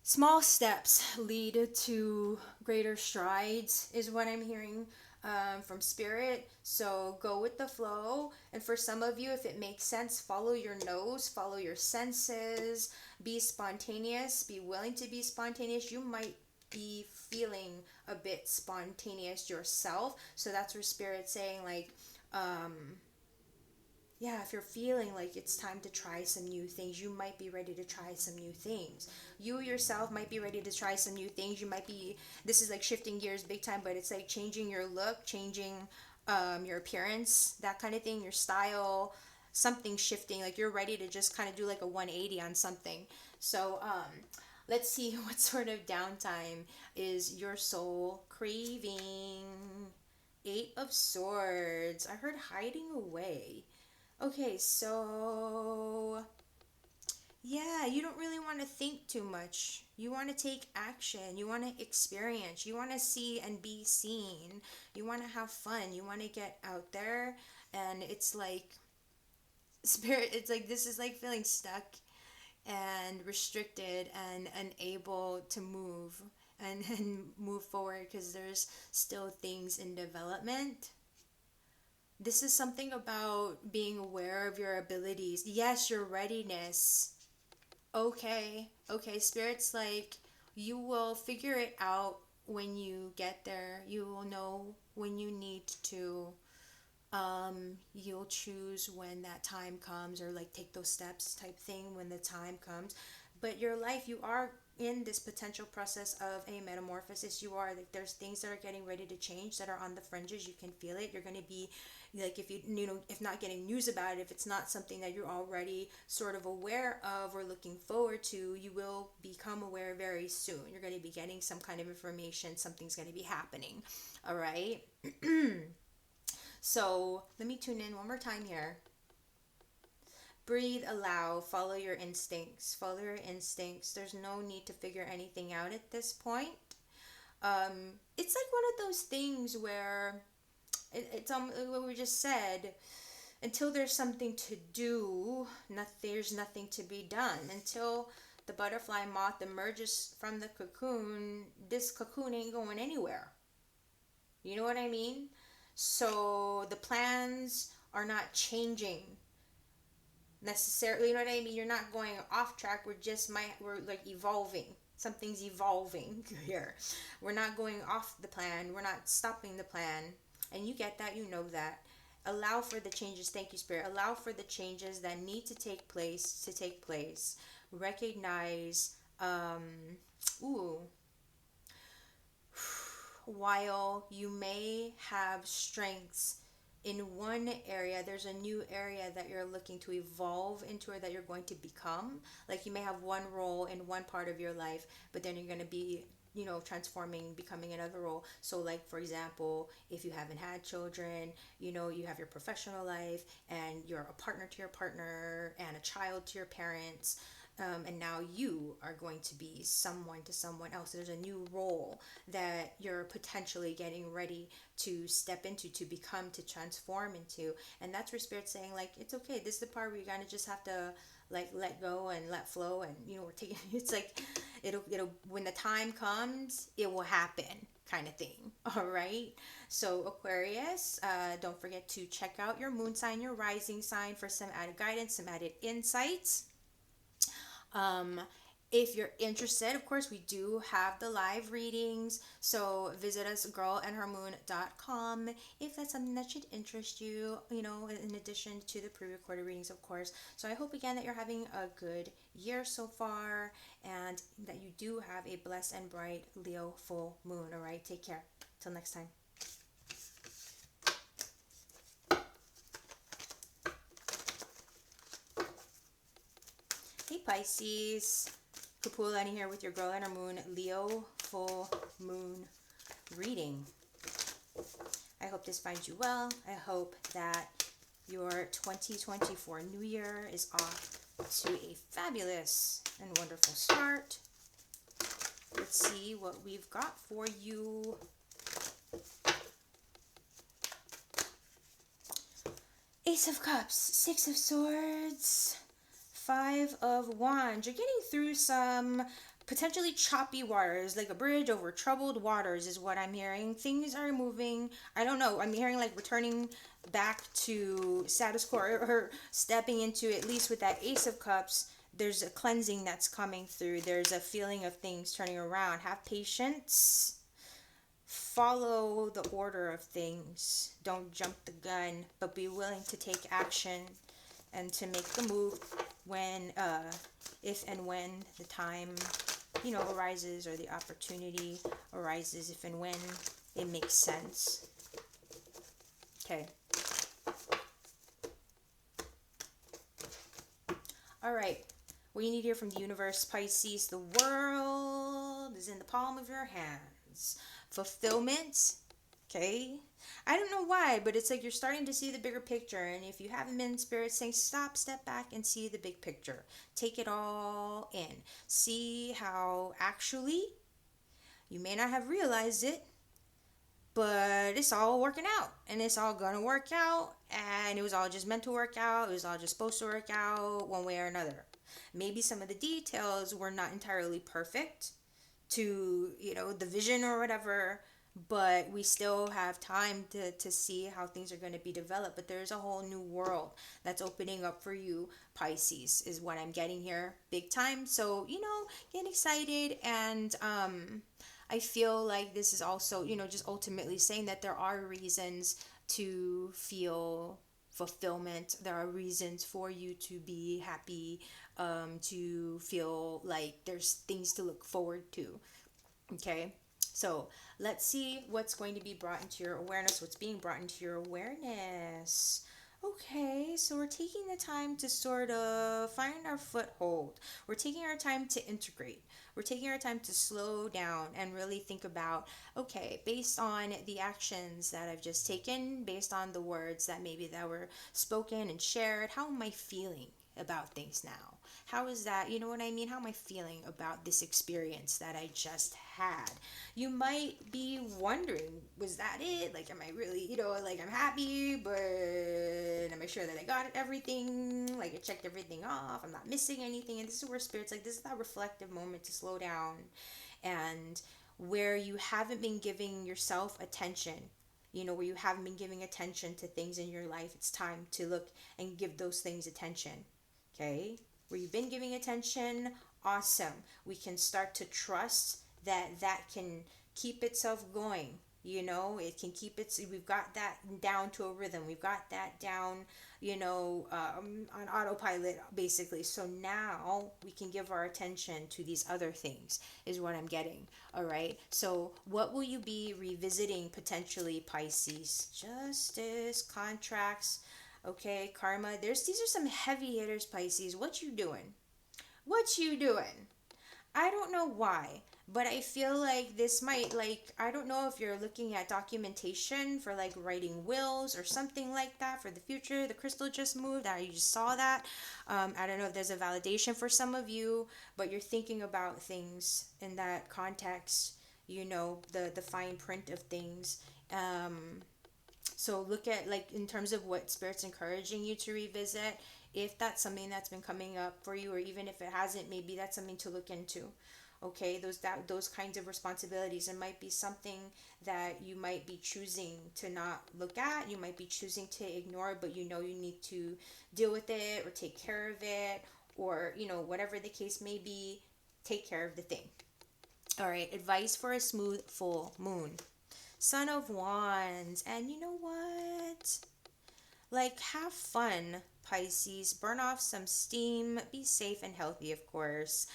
Small steps lead to greater strides is what I'm hearing from Spirit. So go with the flow. And for some of you, if it makes sense, follow your nose, follow your senses, be spontaneous, be willing to be spontaneous. You might be feeling a bit spontaneous yourself. So that's where Spirit's saying like, yeah, if you're feeling like it's time to try some new things, you might be ready to try some new things. You yourself might be ready to try some new things. You might be, this is like shifting gears big time, but it's like changing your look, changing your appearance, that kind of thing, your style, something shifting, like you're ready to just kind of do like a 180 on something. So let's see what sort of downtime is your soul craving. Eight of Swords. I heard hiding away. Okay, so yeah, you don't really want to think too much. You want to take action. You want to experience. You want to see and be seen. You want to have fun. You want to get out there. And it's like, spirit, it's like this is like feeling stuck and restricted and unable to move and move forward because there's still things in development. This is something about being aware of your abilities. Yes, your readiness. Okay, okay, Spirit's like, you will figure it out when you get there. You will know when you need to. You'll choose when that time comes, or like take those steps type thing when the time comes. But your life, you are in this potential process of a metamorphosis. You are like, there's things that are getting ready to change that are on the fringes. You can feel it. You're going to be like, if you know, if not getting news about it, if it's not something that you're already sort of aware of or looking forward to, you will become aware very soon. You're going to be getting some kind of information. Something's going to be happening. All right. So let me tune in one more time here. Breathe, allow, follow your instincts. Follow your instincts. There's no need to figure anything out at this point. It's like one of those things where it's what we just said. Until there's something to do, there's nothing to be done. Until the butterfly moth emerges from the cocoon, this cocoon ain't going anywhere. You know what I mean? So the plans are not changing necessarily. You know what I mean? You're not going off track. We're like evolving. Something's evolving here. We're not going off the plan. We're not stopping the plan. And you get that. You know that. Allow for the changes. Thank you, Spirit. Allow for the changes that need to take place. Recognize. Ooh. While you may have strengths in one area, there's a new area that you're looking to evolve into, or that you're going to become. Like, you may have one role in one part of your life, but then you're going to be, transforming, becoming another role. So like, for example, if you haven't had children, you have your professional life, and you're a partner to your partner and a child to your parents. And now you are going to be someone to someone else. There's a new role that you're potentially getting ready to step into, to become, to transform into. And that's where Spirit's saying, like, it's okay. This is the part where you're gonna just have to like let go and let flow. And we're taking it's like it'll when the time comes, it will happen, kind of thing. All right. So Aquarius, don't forget to check out your moon sign, your rising sign, for some added guidance, some added insights. If you're interested, of course, we do have the live readings. So visit us, girlandhermoon.com, if that's something that should interest you, in addition to the pre-recorded readings, of course. So I hope again that you're having a good year so far, and that you do have a blessed and bright Leo full moon. All right, take care. Till next time. Hey Pisces, Kapualani here with your Girl and Her Moon Leo full moon reading. I hope this finds you well. I hope that your 2024 New Year is off to a fabulous and wonderful start. Let's see what we've got for you. Ace of Cups, Six of Swords, Five of Wands. You're getting through some potentially choppy waters, like a bridge over troubled waters is what I'm hearing. Things are moving. I don't know. I'm hearing like returning back to status quo, or stepping into, at least with that Ace of Cups, there's a cleansing that's coming through. There's a feeling of things turning around. Have patience. Follow the order of things. Don't jump the gun, but be willing to take action and to make the move when, if and when the time, arises, or the opportunity arises, if and when it makes sense. Okay. All right. What do you need here from the universe, Pisces? The world is in the palm of your hands. Fulfillment. Okay. I don't know why, but it's like you're starting to see the bigger picture. And if you haven't been in spirit, saying stop, step back, and see the big picture. Take it all in. See how actually you may not have realized it, but it's all working out, and it's all gonna work out, and it was all just meant to work out. It was all just supposed to work out one way or another. Maybe some of the details were not entirely perfect to, the vision or whatever, but we still have time to see how things are going to be developed. But there's a whole new world that's opening up for you, Pisces, is what I'm getting here, big time. So, get excited. And I feel like this is also, just ultimately saying that there are reasons to feel fulfillment. There are reasons for you to be happy, to feel like there's things to look forward to. Okay, so let's see what's going to be brought into your awareness, what's being brought into your awareness. Okay, so we're taking the time to sort of find our foothold. We're taking our time to integrate. We're taking our time to slow down and really think about, okay, based on the actions that I've just taken, based on the words that maybe that were spoken and shared, how am I feeling about things now? How is that, you know what I mean? How am I feeling about this experience that I just had? You might be wondering, was that it? Like, am I really, like I'm happy, but am I sure that I got everything? Like, I checked everything off. I'm not missing anything. And this is where Spirit's like, this is that reflective moment to slow down, and where you haven't been giving yourself attention. Where you haven't been giving attention to things in your life, it's time to look and give those things attention. Okay? Where you've been giving attention, awesome. We can start to trust that can keep itself going. It can keep we've got that down to a rhythm. We've got that down, on autopilot, basically. So now we can give our attention to these other things, is what I'm getting. All right. So what will you be revisiting potentially, Pisces? Justice, contracts. Okay, karma. These are some heavy hitters, Pisces. What you doing? What you doing? I don't know why, but I feel like this might, like, I don't know if you're looking at documentation for like writing wills or something like that for the future. The crystal just moved. I just saw that. I don't know if there's a validation for some of you, but you're thinking about things in that context, the fine print of things. So look at, like, in terms of what Spirit's encouraging you to revisit, if that's something that's been coming up for you, or even if it hasn't, maybe that's something to look into. Okay, those kinds of responsibilities. It might be something that you might be choosing to not look at. You might be choosing to ignore, but you need to deal with it or take care of it, or whatever the case may be, take care of the thing. All right, advice for a smooth full moon. Son of Wands. And you know what? Like, have fun, Pisces. Burn off some steam. Be safe and healthy, of course.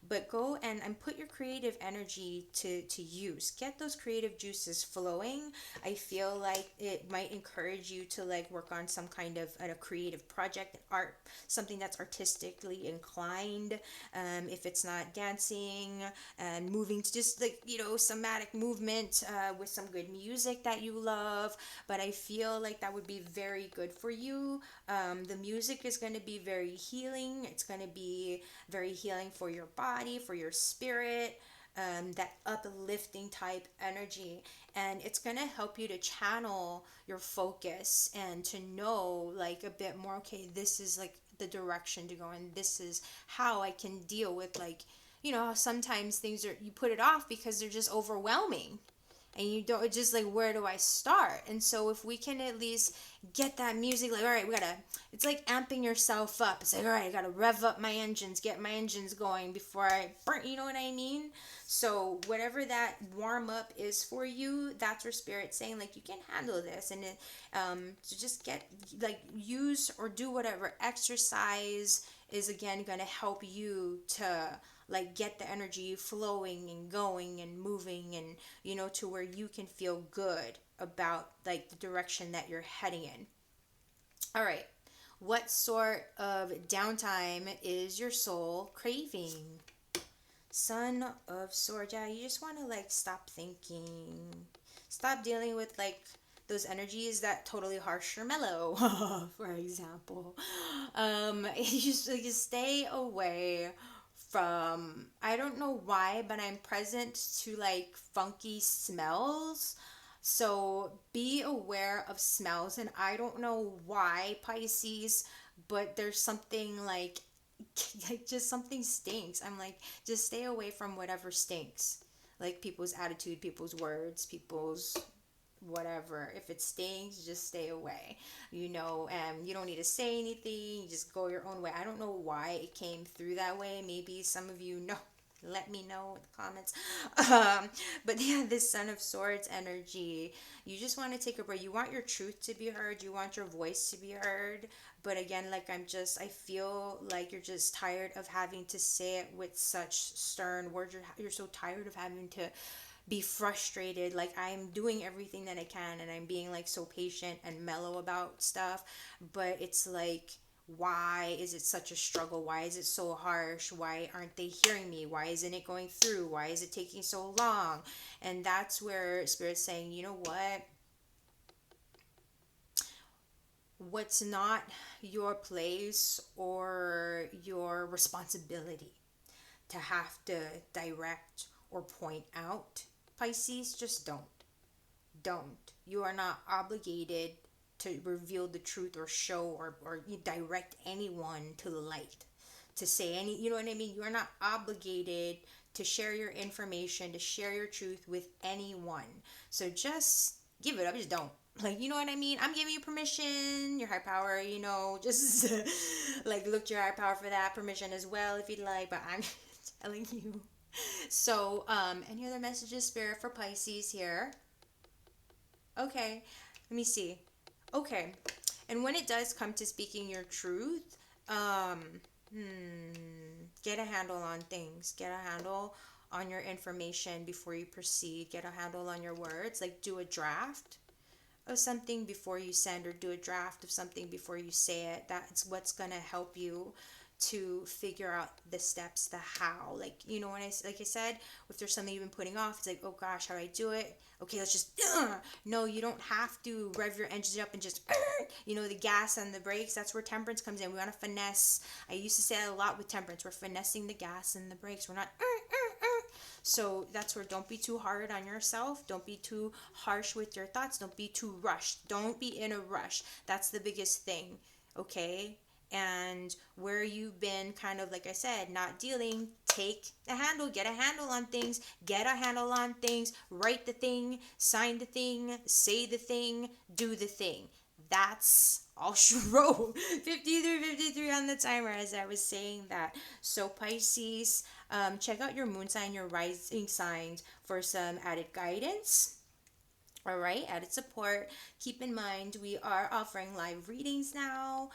But go and put your creative energy to use. Get those creative juices flowing. I feel like it might encourage you to, like, work on some kind of a creative project, art, something that's artistically inclined. If it's not dancing and moving, to just, like, somatic movement with some good music that you love. But I feel like that would be very good for you. The music is going to be very healing. It's going to be very healing for your body, for your spirit, that uplifting type energy. And it's going to help you to channel your focus and to know, like, a bit more, okay, this is like the direction to go, and this is how I can deal with, like, sometimes things you put it off because they're just overwhelming. And you don't, just like, where do I start? And so if we can at least get that music, like, all right, it's like amping yourself up. It's like, all right, I gotta rev up my engines, get my engines going before I burn, you know what I mean? So whatever that warm up is for you, that's where Spirit's saying, like, you can handle this. And so just use or do whatever exercise is, again, gonna help you to, like, get the energy flowing and going and moving, and to where you can feel good about like the direction that you're heading in. All right. What sort of downtime is your soul craving? Son of Swords. Yeah, you just want to like stop thinking. Stop dealing with like those energies that totally harsh or mellow, for example. You stay away from, I don't know why, but I'm present to like funky smells. So be aware of smells, and I don't know why, Pisces, but there's something like like just something stinks. I'm like, just stay away from whatever stinks. Like people's attitude, people's words, people's whatever. If it stinks, just stay away. You don't need to say anything. You just go your own way. I don't know why it came through that way. Maybe some of you know. Let me know in the comments. But yeah, this Son of Swords energy, you just want to take a break. You want your truth to be heard. You want your voice to be heard. But again, like I feel like you're just tired of having to say it with such stern words. You're so tired of having to be frustrated. Like I'm doing everything that I can, and I'm being like so patient and mellow about stuff, but it's like, why is it such a struggle? Why is it so harsh? Why aren't they hearing me? Why isn't it going through? Why is it taking so long? And that's where Spirit's saying, you know what's not your place or your responsibility to have to direct or point out, Pisces, just don't. You are not obligated to reveal the truth or show or direct anyone to the light, to say any, you know what I mean? You are not obligated to share your information, to share your truth with anyone. So just give it up. Just don't. Like, you know what I mean? I'm giving you permission, your higher power, just like look to your higher power for that permission as well if you'd like, but I'm telling you. So, any other messages, Spirit, for Pisces here? Okay, let me see. Okay, and when it does come to speaking your truth, um, get a handle on things. Get a handle on your information before you proceed. Get a handle on your words. Like, do a draft of something before you send, or do a draft of something before you say it. That's what's gonna help you to figure out the steps, the how. Like, like I said, if there's something you've been putting off, it's like, oh gosh, how do I do it? Okay, let's just no, you don't have to rev your engines up and just the gas and the brakes. That's where temperance comes in. We want to finesse. I used to say that a lot with temperance. We're finessing the gas and the brakes. We're not so that's where, don't be too hard on yourself. Don't be too harsh with your thoughts. Don't be too rushed. Don't be in a rush. That's the biggest thing. Okay? And where you've been kind of, like I said, not dealing, take a handle, get a handle on things, write the thing, sign the thing, say the thing, do the thing. That's all she wrote. 53 on the timer as I was saying that. So Pisces, check out your moon sign, your rising signs for some added guidance. All right, added support. Keep in mind, we are offering live readings now,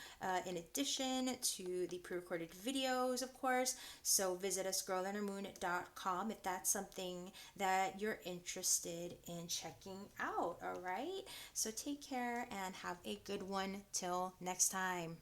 in addition to the pre-recorded videos, of course. So visit us, girlandhermoon.com, if that's something that you're interested in checking out. All right, so take care and have a good one till next time.